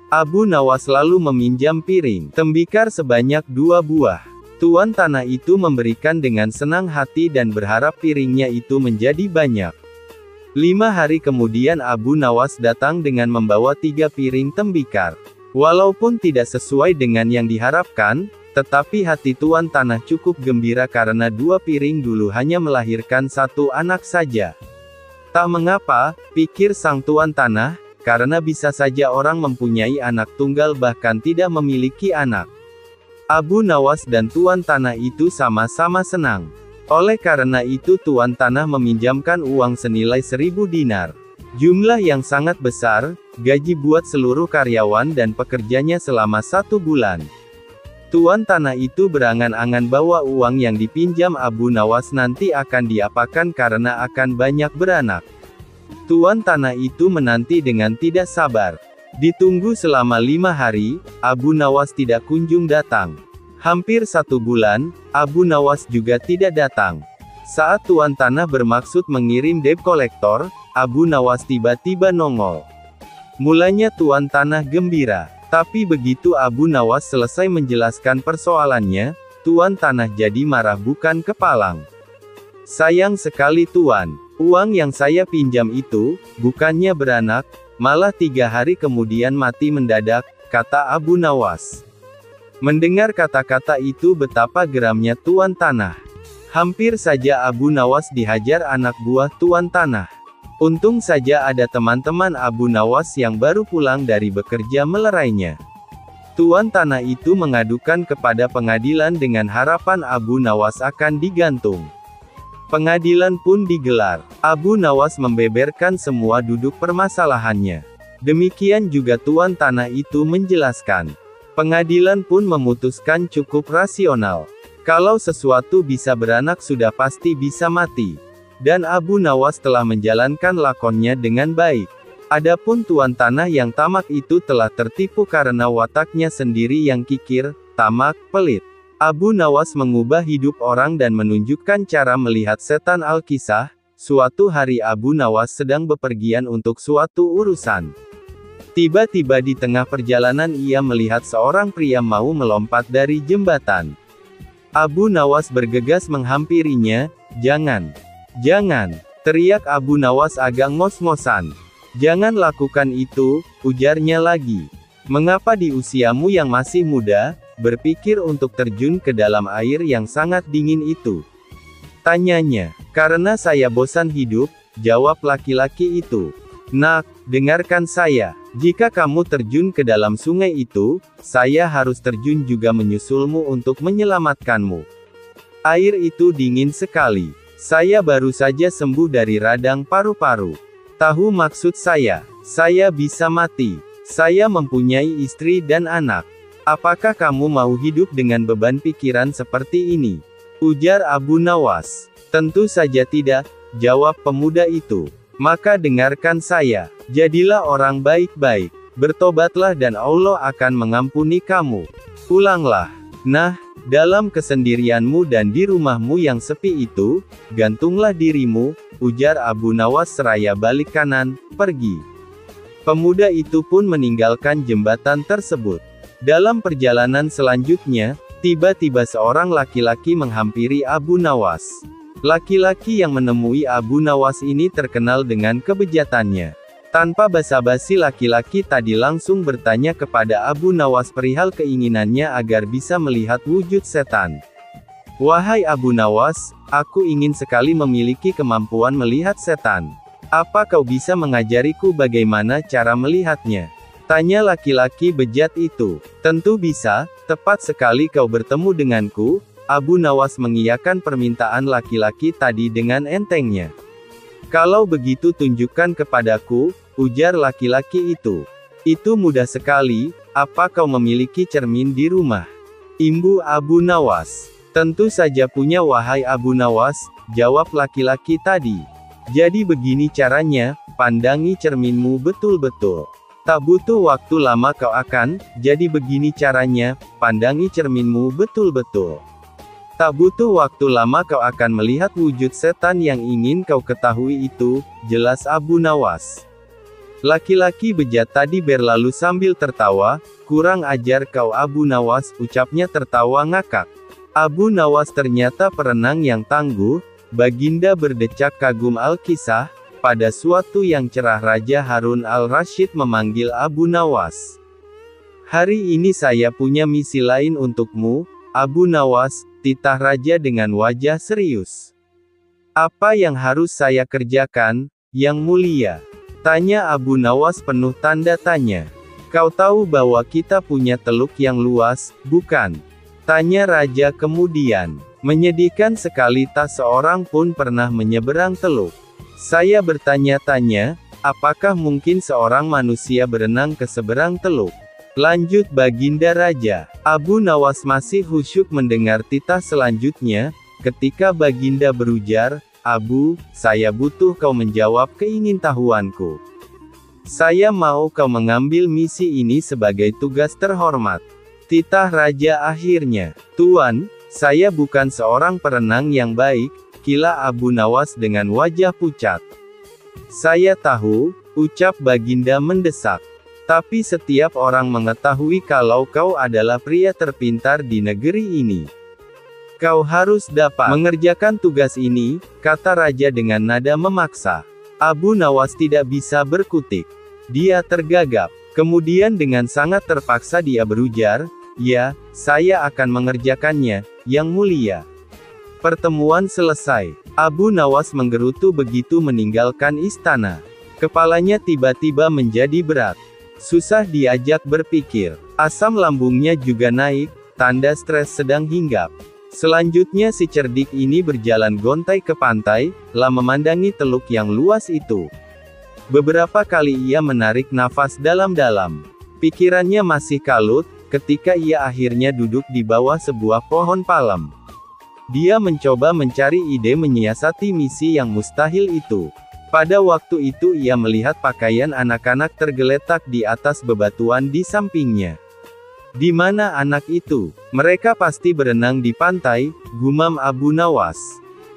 Abu Nawas lalu meminjam piring tembikar sebanyak 2 buah. Tuan tanah itu memberikan dengan senang hati dan berharap piringnya itu menjadi banyak. 5 hari kemudian Abu Nawas datang dengan membawa 3 piring tembikar. Walaupun tidak sesuai dengan yang diharapkan, tetapi hati tuan tanah cukup gembira karena 2 piring dulu hanya melahirkan 1 anak saja. Tak mengapa, pikir sang tuan tanah, karena bisa saja orang mempunyai anak tunggal bahkan tidak memiliki anak. Abu Nawas dan tuan tanah itu sama-sama senang. Oleh karena itu tuan tanah meminjamkan uang senilai 1000 dinar. Jumlah yang sangat besar, gaji buat seluruh karyawan dan pekerjanya selama 1 bulan. Tuan tanah itu berangan-angan bahwa uang yang dipinjam Abu Nawas nanti akan diapakan karena akan banyak beranak. Tuan tanah itu menanti dengan tidak sabar. Ditunggu selama 5 hari, Abu Nawas tidak kunjung datang. Hampir 1 bulan, Abu Nawas juga tidak datang. Saat tuan tanah bermaksud mengirim debt collector, Abu Nawas tiba-tiba nongol. Mulanya tuan tanah gembira, tapi begitu Abu Nawas selesai menjelaskan persoalannya, tuan tanah jadi marah bukan kepalang. Sayang sekali tuan, uang yang saya pinjam itu, bukannya beranak, malah 3 hari kemudian mati mendadak, kata Abu Nawas. Mendengar kata-kata itu betapa geramnya tuan tanah. Hampir saja Abu Nawas dihajar anak buah tuan tanah. Untung saja ada teman-teman Abu Nawas yang baru pulang dari bekerja melerainya. Tuan tanah itu mengadukan kepada pengadilan dengan harapan Abu Nawas akan digantung. Pengadilan pun digelar. Abu Nawas membeberkan semua duduk permasalahannya. Demikian juga tuan tanah itu menjelaskan. Pengadilan pun memutuskan cukup rasional. Kalau sesuatu bisa beranak sudah pasti bisa mati. Dan Abu Nawas telah menjalankan lakonnya dengan baik. Adapun tuan tanah yang tamak itu telah tertipu karena wataknya sendiri yang kikir, tamak, pelit. Abu Nawas mengubah hidup orang dan menunjukkan cara melihat setan. Al-Kisah, suatu hari Abu Nawas sedang bepergian untuk suatu urusan. Tiba-tiba di tengah perjalanan ia melihat seorang pria mau melompat dari jembatan. Abu Nawas bergegas menghampirinya, "Jangan! Jangan!" teriak Abu Nawas agak ngos-ngosan. "Jangan lakukan itu," ujarnya lagi. "Mengapa di usiamu yang masih muda, berpikir untuk terjun ke dalam air yang sangat dingin itu?" tanyanya. "Karena saya bosan hidup," jawab laki-laki itu. "Nak, dengarkan saya. Jika kamu terjun ke dalam sungai itu, saya harus terjun juga menyusulmu untuk menyelamatkanmu. Air itu dingin sekali. Saya baru saja sembuh dari radang paru-paru. Tahu maksud saya bisa mati. Saya mempunyai istri dan anak. Apakah kamu mau hidup dengan beban pikiran seperti ini?" ujar Abu Nawas. "Tentu saja tidak," jawab pemuda itu. "Maka dengarkan saya. Jadilah orang baik-baik. Bertobatlah dan Allah akan mengampuni kamu. Pulanglah. Nah, dalam kesendirianmu dan di rumahmu yang sepi itu, gantunglah dirimu," ujar Abu Nawas seraya balik kanan, pergi. Pemuda itu pun meninggalkan jembatan tersebut. Dalam perjalanan selanjutnya, tiba-tiba seorang laki-laki menghampiri Abu Nawas. Laki-laki yang menemui Abu Nawas ini terkenal dengan kebejatannya. Tanpa basa-basi laki-laki tadi langsung bertanya kepada Abu Nawas perihal keinginannya agar bisa melihat wujud setan. "Wahai Abu Nawas, aku ingin sekali memiliki kemampuan melihat setan. Apa kau bisa mengajariku bagaimana cara melihatnya?" tanya laki-laki bejat itu. "Tentu bisa, tepat sekali kau bertemu denganku." Abu Nawas mengiyakan permintaan laki-laki tadi dengan entengnya. "Kalau begitu tunjukkan kepadaku," ujar laki-laki itu. "Itu mudah sekali, apa kau memiliki cermin di rumah?" imbu Abu Nawas. "Tentu saja punya wahai Abu Nawas," jawab laki-laki tadi. Jadi begini caranya, pandangi cerminmu betul-betul. Tak butuh waktu lama kau akan, jadi begini caranya, pandangi cerminmu betul-betul. Tak butuh waktu lama kau akan melihat wujud setan yang ingin kau ketahui itu, jelas Abu Nawas. Laki-laki bejat tadi berlalu sambil tertawa, kurang ajar kau Abu Nawas, ucapnya tertawa ngakak. Abu Nawas ternyata perenang yang tangguh, Baginda berdecak kagum Al-Kisah. Pada suatu yang cerah Raja Harun al-Rasyid memanggil Abu Nawas. Hari ini saya punya misi lain untukmu, Abu Nawas, titah Raja dengan wajah serius. Apa yang harus saya kerjakan, Yang Mulia? Tanya Abu Nawas penuh tanda tanya. Kau tahu bahwa kita punya teluk yang luas, bukan? Tanya Raja kemudian. Menyedihkan sekali tak seorang pun pernah menyeberang teluk. Saya bertanya-tanya, apakah mungkin seorang manusia berenang ke seberang teluk? Lanjut Baginda Raja. Abu Nawas masih khusyuk mendengar titah selanjutnya, ketika Baginda berujar, Abu, saya butuh kau menjawab keingintahuanku. Saya mau kau mengambil misi ini sebagai tugas terhormat. Titah Raja akhirnya, Tuan, saya bukan seorang perenang yang baik, kila Abu Nawas dengan wajah pucat. Saya tahu, ucap Baginda mendesak. Tapi setiap orang mengetahui kalau kau adalah pria terpintar di negeri ini. Kau harus dapat mengerjakan tugas ini, kata Raja dengan nada memaksa. Abu Nawas tidak bisa berkutik. Dia tergagap. Kemudian dengan sangat terpaksa dia berujar, ya, saya akan mengerjakannya, Yang Mulia. Pertemuan selesai. Abu Nawas menggerutu begitu meninggalkan istana. Kepalanya tiba-tiba menjadi berat. Susah diajak berpikir. Asam lambungnya juga naik, tanda stres sedang hinggap. Selanjutnya si cerdik ini berjalan gontai ke pantai, lah memandangi teluk yang luas itu. Beberapa kali ia menarik nafas dalam-dalam. Pikirannya masih kalut, ketika ia akhirnya duduk di bawah sebuah pohon palem. Dia mencoba mencari ide menyiasati misi yang mustahil itu. Pada waktu itu ia melihat pakaian anak-anak tergeletak di atas bebatuan di sampingnya. Di mana anak itu? Mereka pasti berenang di pantai, gumam Abu Nawas.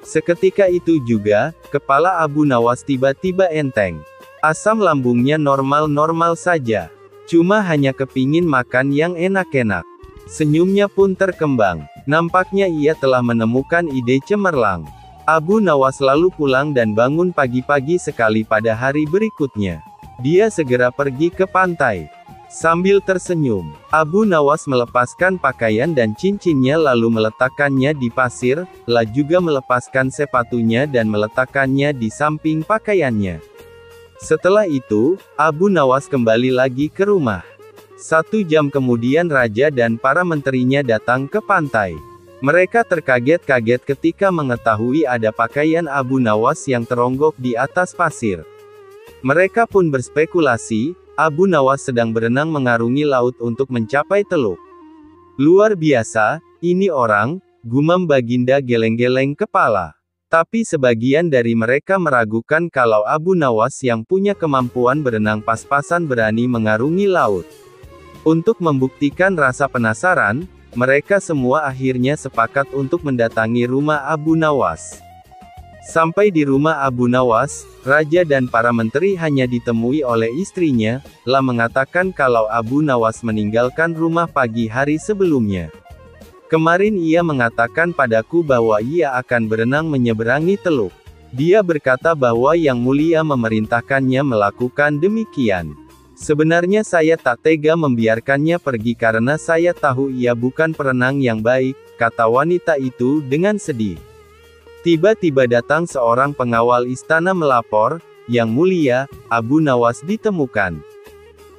Seketika itu juga, kepala Abu Nawas tiba-tiba enteng. Asam lambungnya normal-normal saja. Cuma hanya kepingin makan yang enak-enak. Senyumnya pun terkembang. Nampaknya ia telah menemukan ide cemerlang. Abu Nawas lalu pulang dan bangun pagi-pagi sekali pada hari berikutnya. Dia segera pergi ke pantai. Sambil tersenyum, Abu Nawas melepaskan pakaian dan cincinnya lalu meletakkannya di pasir, lah juga melepaskan sepatunya dan meletakkannya di samping pakaiannya. Setelah itu, Abu Nawas kembali lagi ke rumah. 1 jam kemudian Raja dan para menterinya datang ke pantai. Mereka terkaget-kaget ketika mengetahui ada pakaian Abu Nawas yang teronggok di atas pasir. Mereka pun berspekulasi, Abu Nawas sedang berenang mengarungi laut untuk mencapai teluk. Luar biasa, ini orang, gumam Baginda geleng-geleng kepala. Tapi sebagian dari mereka meragukan kalau Abu Nawas yang punya kemampuan berenang pas-pasan berani mengarungi laut. Untuk membuktikan rasa penasaran, mereka semua akhirnya sepakat untuk mendatangi rumah Abu Nawas. Sampai di rumah Abu Nawas, Raja dan para menteri hanya ditemui oleh istrinya, lah mengatakan kalau Abu Nawas meninggalkan rumah pagi hari sebelumnya. Kemarin ia mengatakan padaku bahwa ia akan berenang menyeberangi teluk. Dia berkata bahwa Yang Mulia memerintahkannya melakukan demikian. Sebenarnya saya tak tega membiarkannya pergi karena saya tahu ia bukan perenang yang baik, kata wanita itu dengan sedih. Tiba-tiba datang seorang pengawal istana melapor, Yang Mulia, Abu Nawas ditemukan.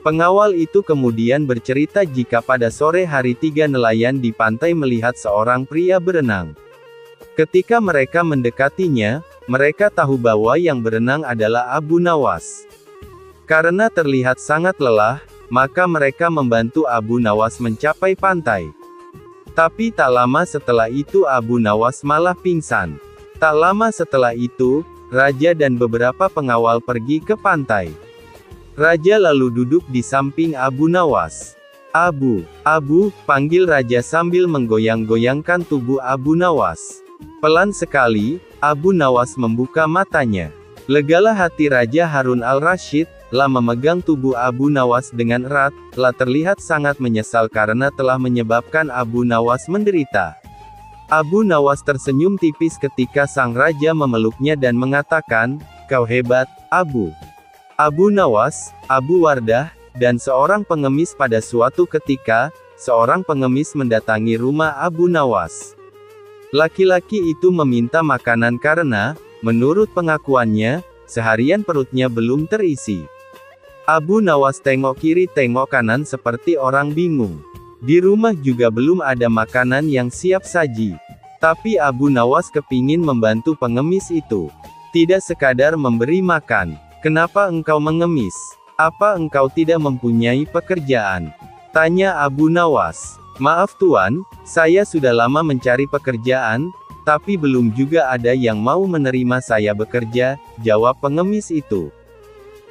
Pengawal itu kemudian bercerita jika pada sore hari 3 nelayan di pantai melihat seorang pria berenang. Ketika mereka mendekatinya, mereka tahu bahwa yang berenang adalah Abu Nawas. Karena terlihat sangat lelah, maka mereka membantu Abu Nawas mencapai pantai. Tapi tak lama setelah itu Abu Nawas malah pingsan. Tak lama setelah itu, Raja dan beberapa pengawal pergi ke pantai. Raja lalu duduk di samping Abu Nawas. Abu, panggil Raja sambil menggoyang-goyangkan tubuh Abu Nawas. Pelan sekali, Abu Nawas membuka matanya. Legalah hati Raja Harun al-Rasyid, lah memegang tubuh Abu Nawas dengan erat, lah terlihat sangat menyesal karena telah menyebabkan Abu Nawas menderita. Abu Nawas tersenyum tipis ketika sang raja memeluknya dan mengatakan, "Kau hebat, Abu." Abu Nawas, Abu Wardah, dan seorang pengemis. Pada suatu ketika, seorang pengemis mendatangi rumah Abu Nawas. Laki-laki itu meminta makanan karena, menurut pengakuannya, seharian perutnya belum terisi. Abu Nawas tengok kiri tengok kanan seperti orang bingung. Di rumah juga belum ada makanan yang siap saji. Tapi Abu Nawas kepingin membantu pengemis itu. Tidak sekadar memberi makan. "Kenapa engkau mengemis? Apa engkau tidak mempunyai pekerjaan?" tanya Abu Nawas. "Maaf Tuan, saya sudah lama mencari pekerjaan, tapi belum juga ada yang mau menerima saya bekerja," jawab pengemis itu.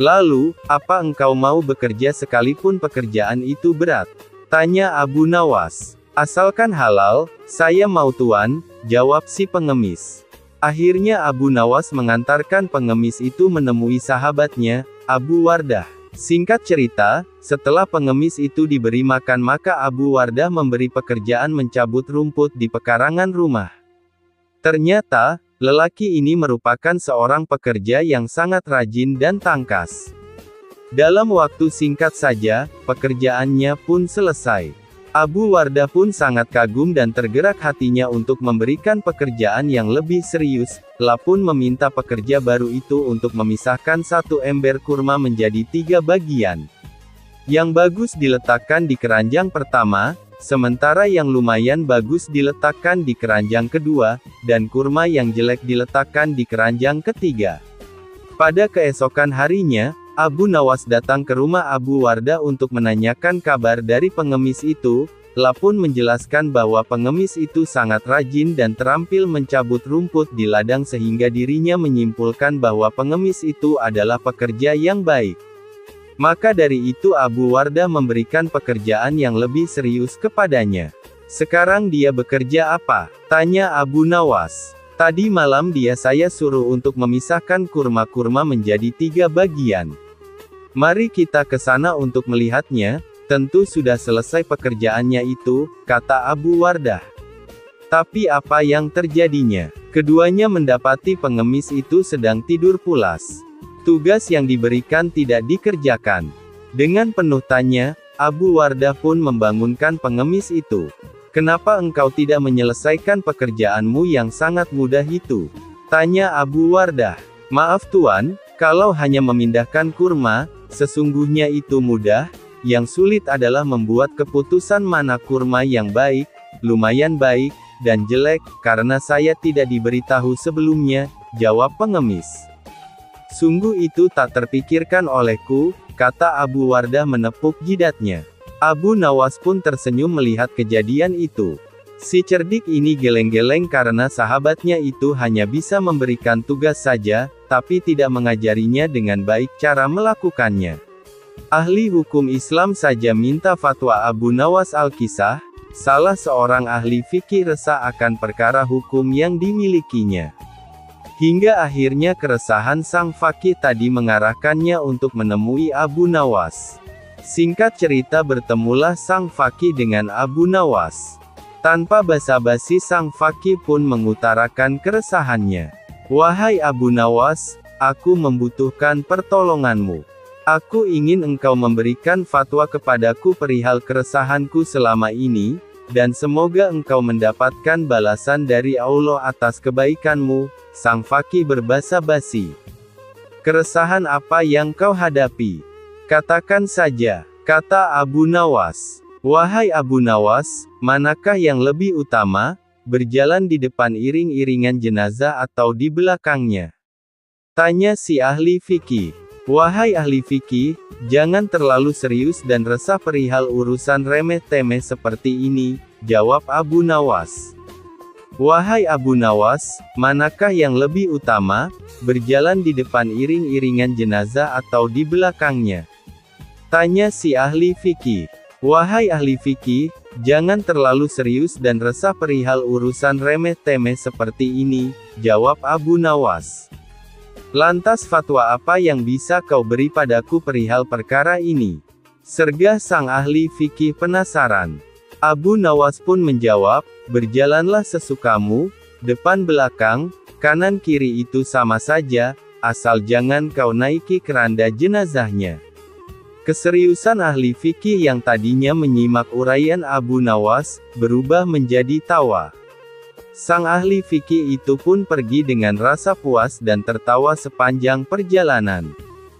"Lalu, apa engkau mau bekerja sekalipun pekerjaan itu berat?" tanya Abu Nawas. "Asalkan halal, saya mau Tuan," jawab si pengemis. Akhirnya Abu Nawas mengantarkan pengemis itu menemui sahabatnya, Abu Wardah. Singkat cerita, setelah pengemis itu diberi makan maka Abu Wardah memberi pekerjaan mencabut rumput di pekarangan rumah. Ternyata, lelaki ini merupakan seorang pekerja yang sangat rajin dan tangkas. Dalam waktu singkat saja, pekerjaannya pun selesai. Abu Wardah pun sangat kagum dan tergerak hatinya untuk memberikan pekerjaan yang lebih serius, lah pun meminta pekerja baru itu untuk memisahkan satu ember kurma menjadi 3 bagian. Yang bagus diletakkan di keranjang pertama, sementara yang lumayan bagus diletakkan di keranjang kedua, dan kurma yang jelek diletakkan di keranjang ketiga. Pada keesokan harinya, Abu Nawas datang ke rumah Abu Wardah untuk menanyakan kabar dari pengemis itu, lah pun menjelaskan bahwa pengemis itu sangat rajin dan terampil mencabut rumput di ladang sehingga dirinya menyimpulkan bahwa pengemis itu adalah pekerja yang baik. Maka dari itu Abu Wardah memberikan pekerjaan yang lebih serius kepadanya. "Sekarang dia bekerja apa?" tanya Abu Nawas. "Tadi malam saya suruh untuk memisahkan kurma-kurma menjadi 3 bagian. Mari kita ke sana untuk melihatnya, tentu sudah selesai pekerjaannya itu," kata Abu Wardah. Tapi apa yang terjadinya? Keduanya mendapati pengemis itu sedang tidur pulas. Tugas yang diberikan tidak dikerjakan. Dengan penuh tanya, Abu Wardah pun membangunkan pengemis itu. "Kenapa engkau tidak menyelesaikan pekerjaanmu yang sangat mudah itu?" tanya Abu Wardah. "Maaf Tuan, kalau hanya memindahkan kurma, sesungguhnya itu mudah, yang sulit adalah membuat keputusan mana kurma yang baik, lumayan baik, dan jelek, karena saya tidak diberitahu sebelumnya," jawab pengemis. "Sungguh itu tak terpikirkan olehku," kata Abu Wardah menepuk jidatnya. Abu Nawas pun tersenyum melihat kejadian itu. Si cerdik ini geleng-geleng karena sahabatnya itu hanya bisa memberikan tugas saja, tapi tidak mengajarinya dengan baik cara melakukannya. Ahli hukum Islam saja minta fatwa Abu Nawas al-Kisah, salah seorang ahli fikih resah akan perkara hukum yang dimilikinya. Hingga akhirnya keresahan sang faqih tadi mengarahkannya untuk menemui Abu Nawas. Singkat cerita bertemulah sang faqih dengan Abu Nawas. Tanpa basa-basi sang faqih pun mengutarakan keresahannya. "Wahai Abu Nawas, aku membutuhkan pertolonganmu. Aku ingin engkau memberikan fatwa kepadaku perihal keresahanku selama ini, dan semoga engkau mendapatkan balasan dari Allah atas kebaikanmu." Sang faqih berbasa-basi. "Keresahan apa yang kau hadapi? Katakan saja," kata Abu Nawas. "Wahai Abu Nawas, manakah yang lebih utama, berjalan di depan iring-iringan jenazah atau di belakangnya?" tanya si ahli fikih. "Wahai ahli fikih, jangan terlalu serius dan resah perihal urusan remeh-temeh seperti ini," jawab Abu Nawas. Wahai Abu Nawas, manakah yang lebih utama, berjalan di depan iring-iringan jenazah atau di belakangnya? Tanya si ahli fikih. Wahai ahli fikih, jangan terlalu serius dan resah perihal urusan remeh-temeh seperti ini, jawab Abu Nawas. Lantas fatwa apa yang bisa kau beri padaku perihal perkara ini? Sergah sang ahli fikih penasaran. Abu Nawas pun menjawab, berjalanlah sesukamu, depan belakang, kanan kiri itu sama saja, asal jangan kau naiki keranda jenazahnya. Keseriusan ahli fikih yang tadinya menyimak uraian Abu Nawas, berubah menjadi tawa. Sang ahli fikih itu pun pergi dengan rasa puas dan tertawa sepanjang perjalanan.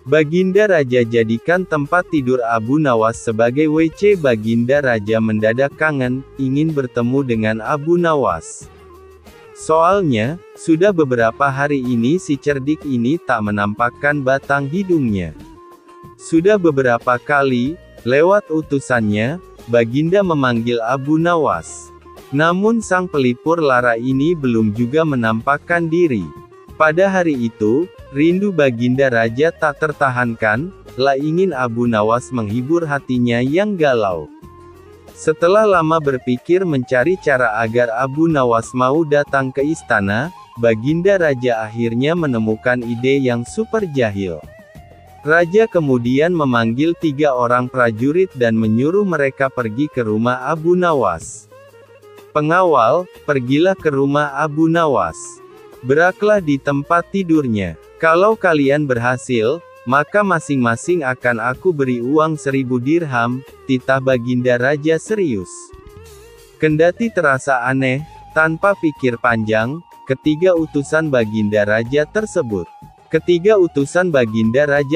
Baginda Raja jadikan tempat tidur Abu Nawas sebagai WC. Baginda Raja mendadak kangen, ingin bertemu dengan Abu Nawas. Soalnya, sudah beberapa hari ini si cerdik ini tak menampakkan batang hidungnya. Sudah beberapa kali, lewat utusannya, Baginda memanggil Abu Nawas. Namun sang pelipur lara ini belum juga menampakkan diri. Pada hari itu, rindu Baginda Raja tak tertahankan, lah ingin Abu Nawas menghibur hatinya yang galau. Setelah lama berpikir mencari cara agar Abu Nawas mau datang ke istana, Baginda Raja akhirnya menemukan ide yang super jahil. Raja kemudian memanggil 3 orang prajurit dan menyuruh mereka pergi ke rumah Abu Nawas. Pengawal, pergilah ke rumah Abu Nawas. Beraklah di tempat tidurnya. Kalau kalian berhasil, maka masing-masing akan aku beri uang 1000 dirham, titah Baginda Raja serius. Kendati terasa aneh, tanpa pikir panjang, ketiga utusan Baginda Raja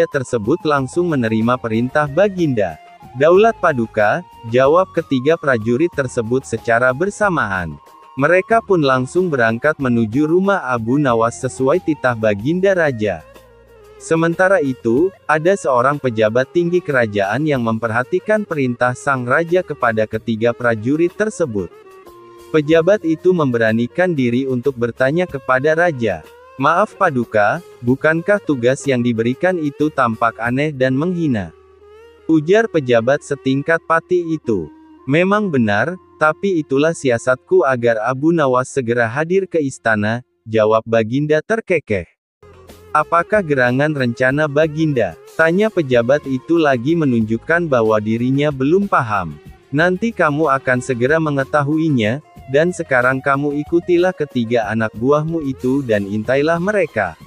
tersebut langsung menerima perintah Baginda. Daulat Paduka, jawab ketiga prajurit tersebut secara bersamaan. Mereka pun langsung berangkat menuju rumah Abu Nawas sesuai titah Baginda Raja. Sementara itu, ada seorang pejabat tinggi kerajaan yang memperhatikan perintah sang raja kepada ketiga prajurit tersebut. Pejabat itu memberanikan diri untuk bertanya kepada raja. Maaf Paduka, bukankah tugas yang diberikan itu tampak aneh dan menghina? Ujar pejabat setingkat pati itu. Memang benar, tapi itulah siasatku agar Abu Nawas segera hadir ke istana, jawab Baginda terkekeh. Apakah gerangan rencana Baginda? Tanya pejabat itu lagi menunjukkan bahwa dirinya belum paham. Nanti kamu akan segera mengetahuinya, dan sekarang kamu ikutilah ketiga anak buahmu itu dan intailah mereka.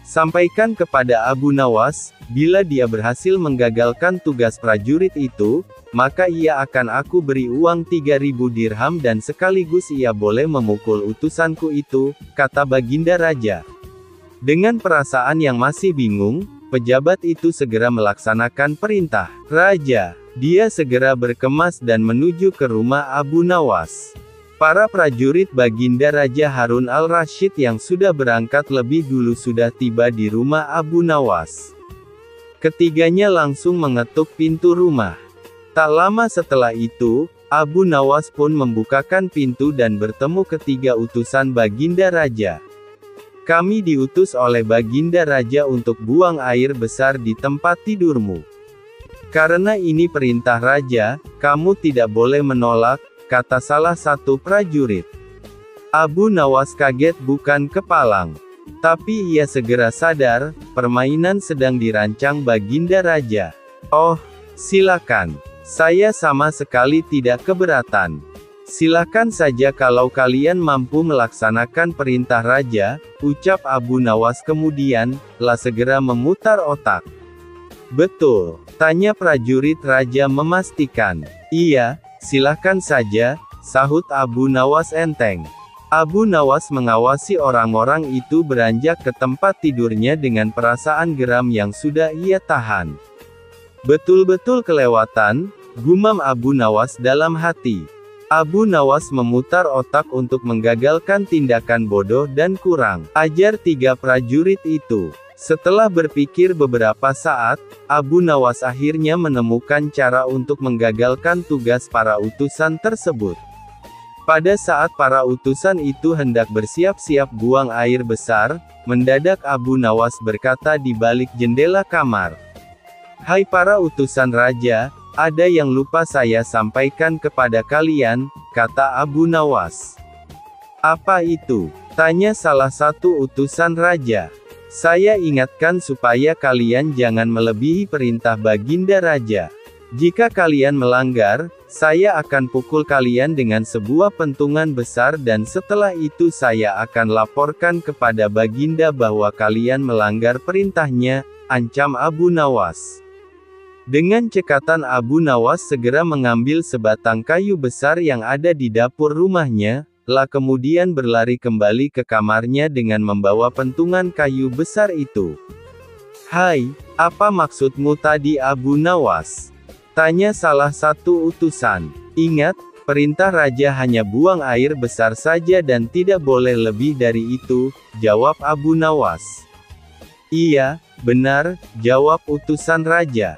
Sampaikan kepada Abu Nawas, bila dia berhasil menggagalkan tugas prajurit itu, maka ia akan aku beri uang 3000 dirham dan sekaligus ia boleh memukul utusanku itu, kata Baginda Raja. Dengan perasaan yang masih bingung, pejabat itu segera melaksanakan perintah Raja. Dia segera berkemas dan menuju ke rumah Abu Nawas. Para prajurit Baginda Raja Harun al-Rasyid yang sudah berangkat lebih dulu sudah tiba di rumah Abu Nawas. Ketiganya langsung mengetuk pintu rumah. Tak lama setelah itu, Abu Nawas pun membukakan pintu dan bertemu ketiga utusan Baginda Raja. Kami diutus oleh Baginda Raja untuk buang air besar di tempat tidurmu. Karena ini perintah Raja, kamu tidak boleh menolak, kata salah satu prajurit. Abu Nawas kaget bukan kepalang. Tapi ia segera sadar, permainan sedang dirancang Baginda Raja. Oh, silakan. Saya sama sekali tidak keberatan. Silakan saja kalau kalian mampu melaksanakan perintah Raja, ucap Abu Nawas kemudian, lah segera memutar otak. Betul, tanya prajurit Raja memastikan. Iya, silakan saja, sahut Abu Nawas enteng. Abu Nawas mengawasi orang-orang itu beranjak ke tempat tidurnya dengan perasaan geram yang sudah ia tahan. Betul-betul kelewatan, gumam Abu Nawas dalam hati. Abu Nawas memutar otak untuk menggagalkan tindakan bodoh dan kurang ajar tiga prajurit itu. Setelah berpikir beberapa saat, Abu Nawas akhirnya menemukan cara untuk menggagalkan tugas para utusan tersebut. Pada saat para utusan itu hendak bersiap-siap buang air besar, mendadak Abu Nawas berkata di balik jendela kamar. "Hai para utusan raja, ada yang lupa saya sampaikan kepada kalian," kata Abu Nawas. "Apa itu?" tanya salah satu utusan raja. "Saya ingatkan supaya kalian jangan melebihi perintah Baginda Raja. Jika kalian melanggar, saya akan pukul kalian dengan sebuah pentungan besar dan setelah itu saya akan laporkan kepada Baginda bahwa kalian melanggar perintahnya," ancam Abu Nawas. Dengan cekatan Abu Nawas segera mengambil sebatang kayu besar yang ada di dapur rumahnya, kemudian berlari kembali ke kamarnya dengan membawa pentungan kayu besar itu. "Hai, apa maksudmu tadi Abu Nawas?" tanya salah satu utusan. "Ingat, perintah raja hanya buang air besar saja dan tidak boleh lebih dari itu," jawab Abu Nawas. "Iya, benar," jawab utusan raja.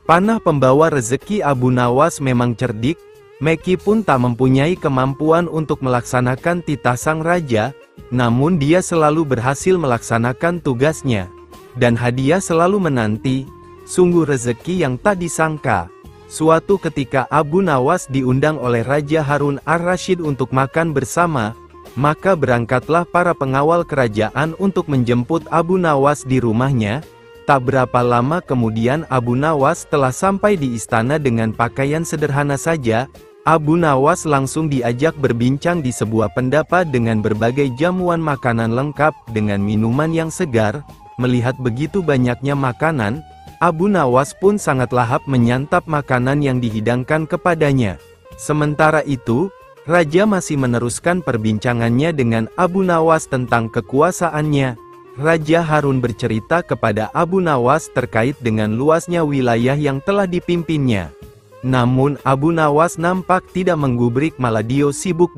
Panah pembawa rezeki Abu Nawas memang cerdik, meskipun tak mempunyai kemampuan untuk melaksanakan titah sang raja, namun dia selalu berhasil melaksanakan tugasnya. Dan hadiah selalu menanti, sungguh rezeki yang tak disangka. Suatu ketika Abu Nawas diundang oleh Raja Harun ar-Rasyid untuk makan bersama, maka berangkatlah para pengawal kerajaan untuk menjemput Abu Nawas di rumahnya. Tak berapa lama kemudian Abu Nawas telah sampai di istana dengan pakaian sederhana saja. Abu Nawas langsung diajak berbincang di sebuah pendapat dengan berbagai jamuan makanan lengkap dengan minuman yang segar. Melihat begitu banyaknya makanan, Abu Nawas pun sangat lahap menyantap makanan yang dihidangkan kepadanya. Sementara itu, Raja masih meneruskan perbincangannya dengan Abu Nawas tentang kekuasaannya. Raja Harun bercerita kepada Abu Nawas terkait dengan luasnya wilayah yang telah dipimpinnya. Namun Abu Nawas nampak tidak menggubris, malah dia sibuk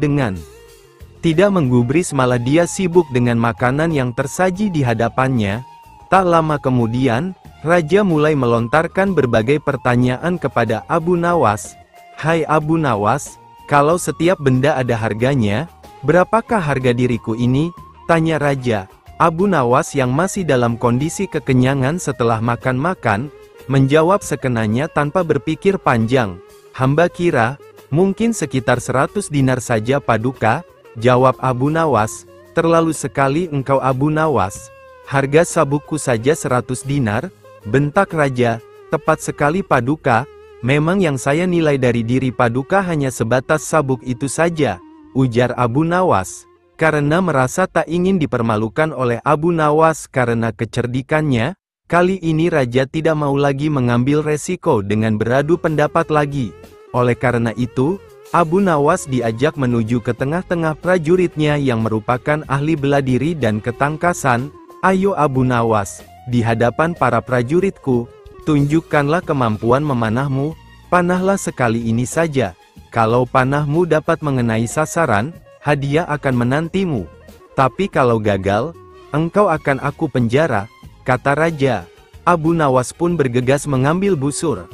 dengan makanan yang tersaji di hadapannya. Tak lama kemudian, Raja mulai melontarkan berbagai pertanyaan kepada Abu Nawas. "Hai Abu Nawas, kalau setiap benda ada harganya, berapakah harga diriku ini?" tanya Raja. Abu Nawas yang masih dalam kondisi kekenyangan setelah makan-makan, menjawab sekenanya tanpa berpikir panjang. "Hamba kira, mungkin sekitar 100 dinar saja Paduka," jawab Abu Nawas. "Terlalu sekali engkau Abu Nawas. Harga sabukku saja 100 dinar, bentak Raja. "Tepat sekali Paduka, memang yang saya nilai dari diri Paduka hanya sebatas sabuk itu saja," ujar Abu Nawas. Karena merasa tak ingin dipermalukan oleh Abu Nawas karena kecerdikannya, kali ini Raja tidak mau lagi mengambil resiko dengan beradu pendapat lagi. Oleh karena itu, Abu Nawas diajak menuju ke tengah-tengah prajuritnya yang merupakan ahli bela diri dan ketangkasan. "Ayo Abu Nawas, di hadapan para prajuritku, tunjukkanlah kemampuan memanahmu, panahlah sekali ini saja. Kalau panahmu dapat mengenai sasaran, hadiah akan menantimu. Tapi kalau gagal, engkau akan aku penjara," kata Raja. Abu Nawas pun bergegas mengambil busur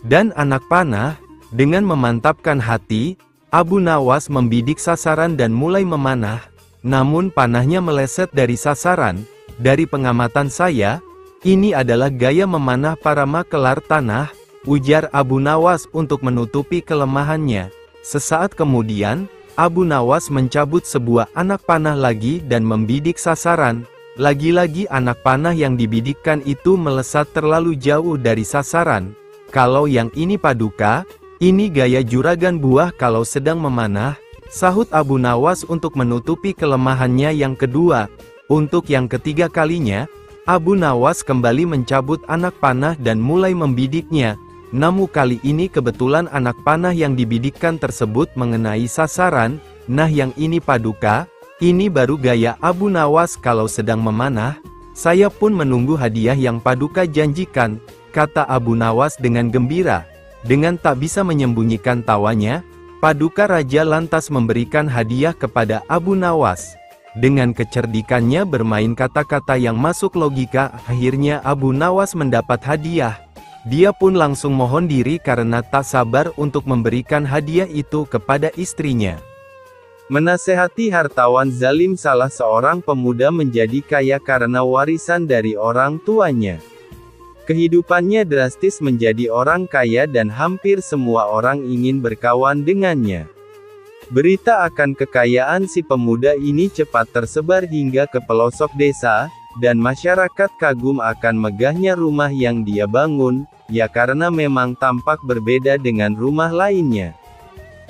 dan anak panah. Dengan memantapkan hati, Abu Nawas membidik sasaran dan mulai memanah. Namun panahnya meleset dari sasaran. "Dari pengamatan saya, ini adalah gaya memanah para makelar tanah," ujar Abu Nawas untuk menutupi kelemahannya. Sesaat kemudian, Abu Nawas mencabut sebuah anak panah lagi dan membidik sasaran. Lagi-lagi anak panah yang dibidikkan itu melesat terlalu jauh dari sasaran. "Kalau yang ini Paduka, ini gaya juragan buah kalau sedang memanah," sahut Abu Nawas untuk menutupi kelemahannya yang kedua. Untuk yang ketiga kalinya, Abu Nawas kembali mencabut anak panah dan mulai membidiknya. Namun kali ini kebetulan anak panah yang dibidikkan tersebut mengenai sasaran. Nah yang ini Paduka, ini baru gaya Abu Nawas kalau sedang memanah. Saya pun menunggu hadiah yang Paduka janjikan, kata Abu Nawas dengan gembira. Dengan tak bisa menyembunyikan tawanya, Paduka Raja lantas memberikan hadiah kepada Abu Nawas. Dengan kecerdikannya bermain kata-kata yang masuk logika, akhirnya Abu Nawas mendapat hadiah. Dia pun langsung mohon diri karena tak sabar untuk memberikan hadiah itu kepada istrinya. Menasehati hartawan zalim. Salah seorang pemuda menjadi kaya karena warisan dari orang tuanya. Kehidupannya drastis menjadi orang kaya dan hampir semua orang ingin berkawan dengannya. Berita akan kekayaan si pemuda ini cepat tersebar hingga ke pelosok desa, dan masyarakat kagum akan megahnya rumah yang dia bangun, ya karena memang tampak berbeda dengan rumah lainnya.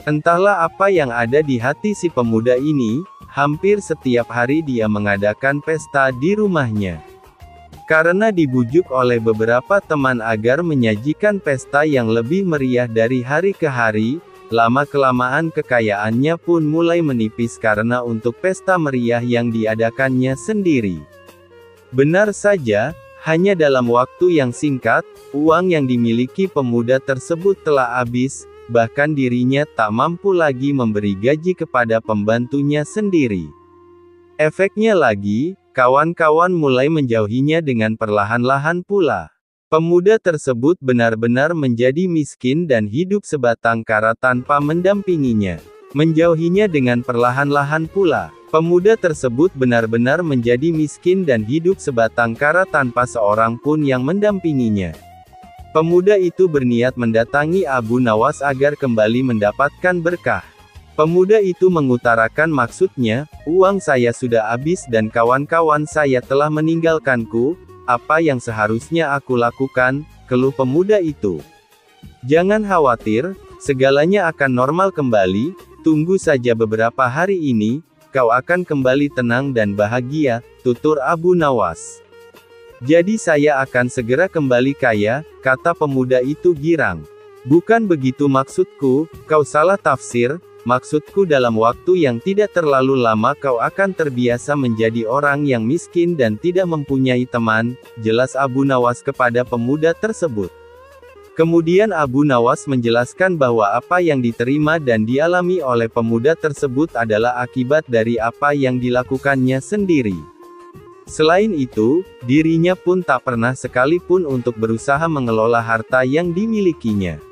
Entahlah apa yang ada di hati si pemuda ini, hampir setiap hari dia mengadakan pesta di rumahnya. Karena dibujuk oleh beberapa teman agar menyajikan pesta yang lebih meriah dari hari ke hari, lama-kelamaan kekayaannya pun mulai menipis karena untuk pesta meriah yang diadakannya sendiri. Benar saja, hanya dalam waktu yang singkat, uang yang dimiliki pemuda tersebut telah habis, bahkan dirinya tak mampu lagi memberi gaji kepada pembantunya sendiri. Efeknya lagi, kawan-kawan mulai menjauhinya dengan perlahan-lahan pula. Pemuda tersebut benar-benar menjadi miskin dan hidup sebatang kara tanpa mendampinginya. Menjauhinya dengan perlahan-lahan pula. Pemuda tersebut benar-benar menjadi miskin dan hidup sebatang kara tanpa seorang pun yang mendampinginya. Pemuda itu berniat mendatangi Abu Nawas agar kembali mendapatkan berkah. Pemuda itu mengutarakan maksudnya, uang saya sudah habis dan kawan-kawan saya telah meninggalkanku. Apa yang seharusnya aku lakukan, keluh pemuda itu. Jangan khawatir, segalanya akan normal kembali, tunggu saja beberapa hari ini, kau akan kembali tenang dan bahagia, tutur Abu Nawas. Jadi saya akan segera kembali kaya, kata pemuda itu girang. Bukan begitu maksudku, kau salah tafsir. Maksudku dalam waktu yang tidak terlalu lama kau akan terbiasa menjadi orang yang miskin dan tidak mempunyai teman, jelas Abu Nawas kepada pemuda tersebut. Kemudian Abu Nawas menjelaskan bahwa apa yang diterima dan dialami oleh pemuda tersebut adalah akibat dari apa yang dilakukannya sendiri. Selain itu, dirinya pun tak pernah sekalipun untuk berusaha mengelola harta yang dimilikinya.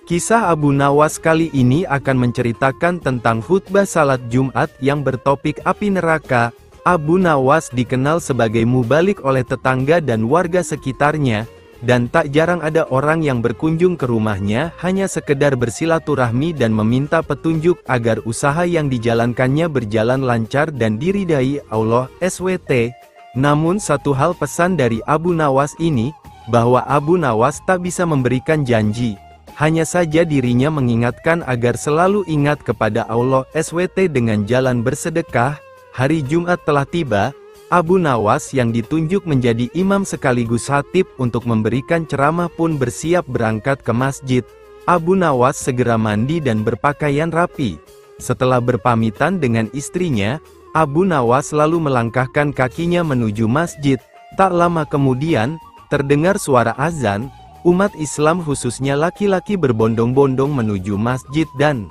Kisah Abu Nawas kali ini akan menceritakan tentang khutbah salat Jumat yang bertopik api neraka. Abu Nawas dikenal sebagai mubalik oleh tetangga dan warga sekitarnya, dan tak jarang ada orang yang berkunjung ke rumahnya hanya sekedar bersilaturahmi dan meminta petunjuk agar usaha yang dijalankannya berjalan lancar dan diridai Allah SWT. Namun satu hal pesan dari Abu Nawas ini, bahwa Abu Nawas tak bisa memberikan janji. Hanya saja dirinya mengingatkan agar selalu ingat kepada Allah SWT dengan jalan bersedekah. Hari Jumat telah tiba, Abu Nawas yang ditunjuk menjadi imam sekaligus khatib untuk memberikan ceramah pun bersiap berangkat ke masjid. Abu Nawas segera mandi dan berpakaian rapi. Setelah berpamitan dengan istrinya, Abu Nawas lalu melangkahkan kakinya menuju masjid. Tak lama kemudian, terdengar suara azan. Umat Islam khususnya laki-laki berbondong-bondong menuju masjid dan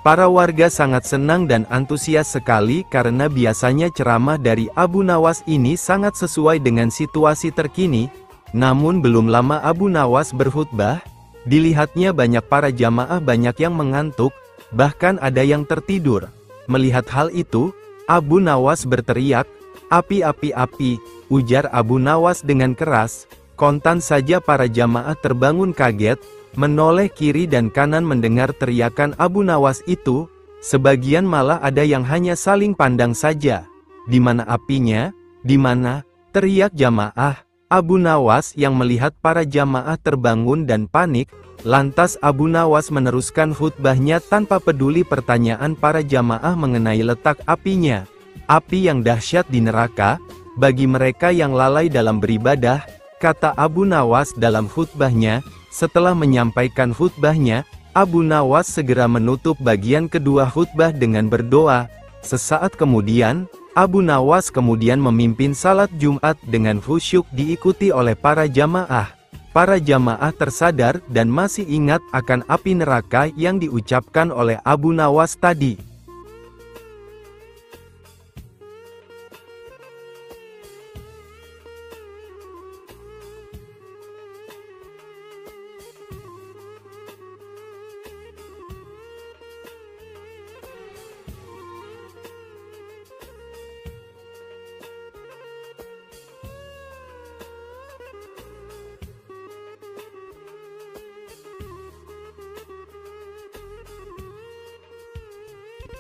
para warga sangat senang dan antusias sekali karena biasanya ceramah dari Abu Nawas ini sangat sesuai dengan situasi terkini. Namun belum lama Abu Nawas berkhutbah, dilihatnya banyak para jamaah banyak yang mengantuk, bahkan ada yang tertidur. Melihat hal itu, Abu Nawas berteriak, "Api, api, api," ujar Abu Nawas dengan keras. Kontan saja para jamaah terbangun kaget, menoleh kiri dan kanan mendengar teriakan Abu Nawas itu. Sebagian malah ada yang hanya saling pandang saja. "Di mana apinya? Di mana?" teriak jamaah. Abu Nawas yang melihat para jamaah terbangun dan panik, lantas Abu Nawas meneruskan khutbahnya tanpa peduli pertanyaan para jamaah mengenai letak apinya. Api yang dahsyat di neraka, bagi mereka yang lalai dalam beribadah, kata Abu Nawas dalam khutbahnya. Setelah menyampaikan khutbahnya, Abu Nawas segera menutup bagian kedua khutbah dengan berdoa. Sesaat kemudian, Abu Nawas kemudian memimpin salat Jumat dengan khusyuk diikuti oleh para jamaah. Para jamaah tersadar dan masih ingat akan api neraka yang diucapkan oleh Abu Nawas tadi.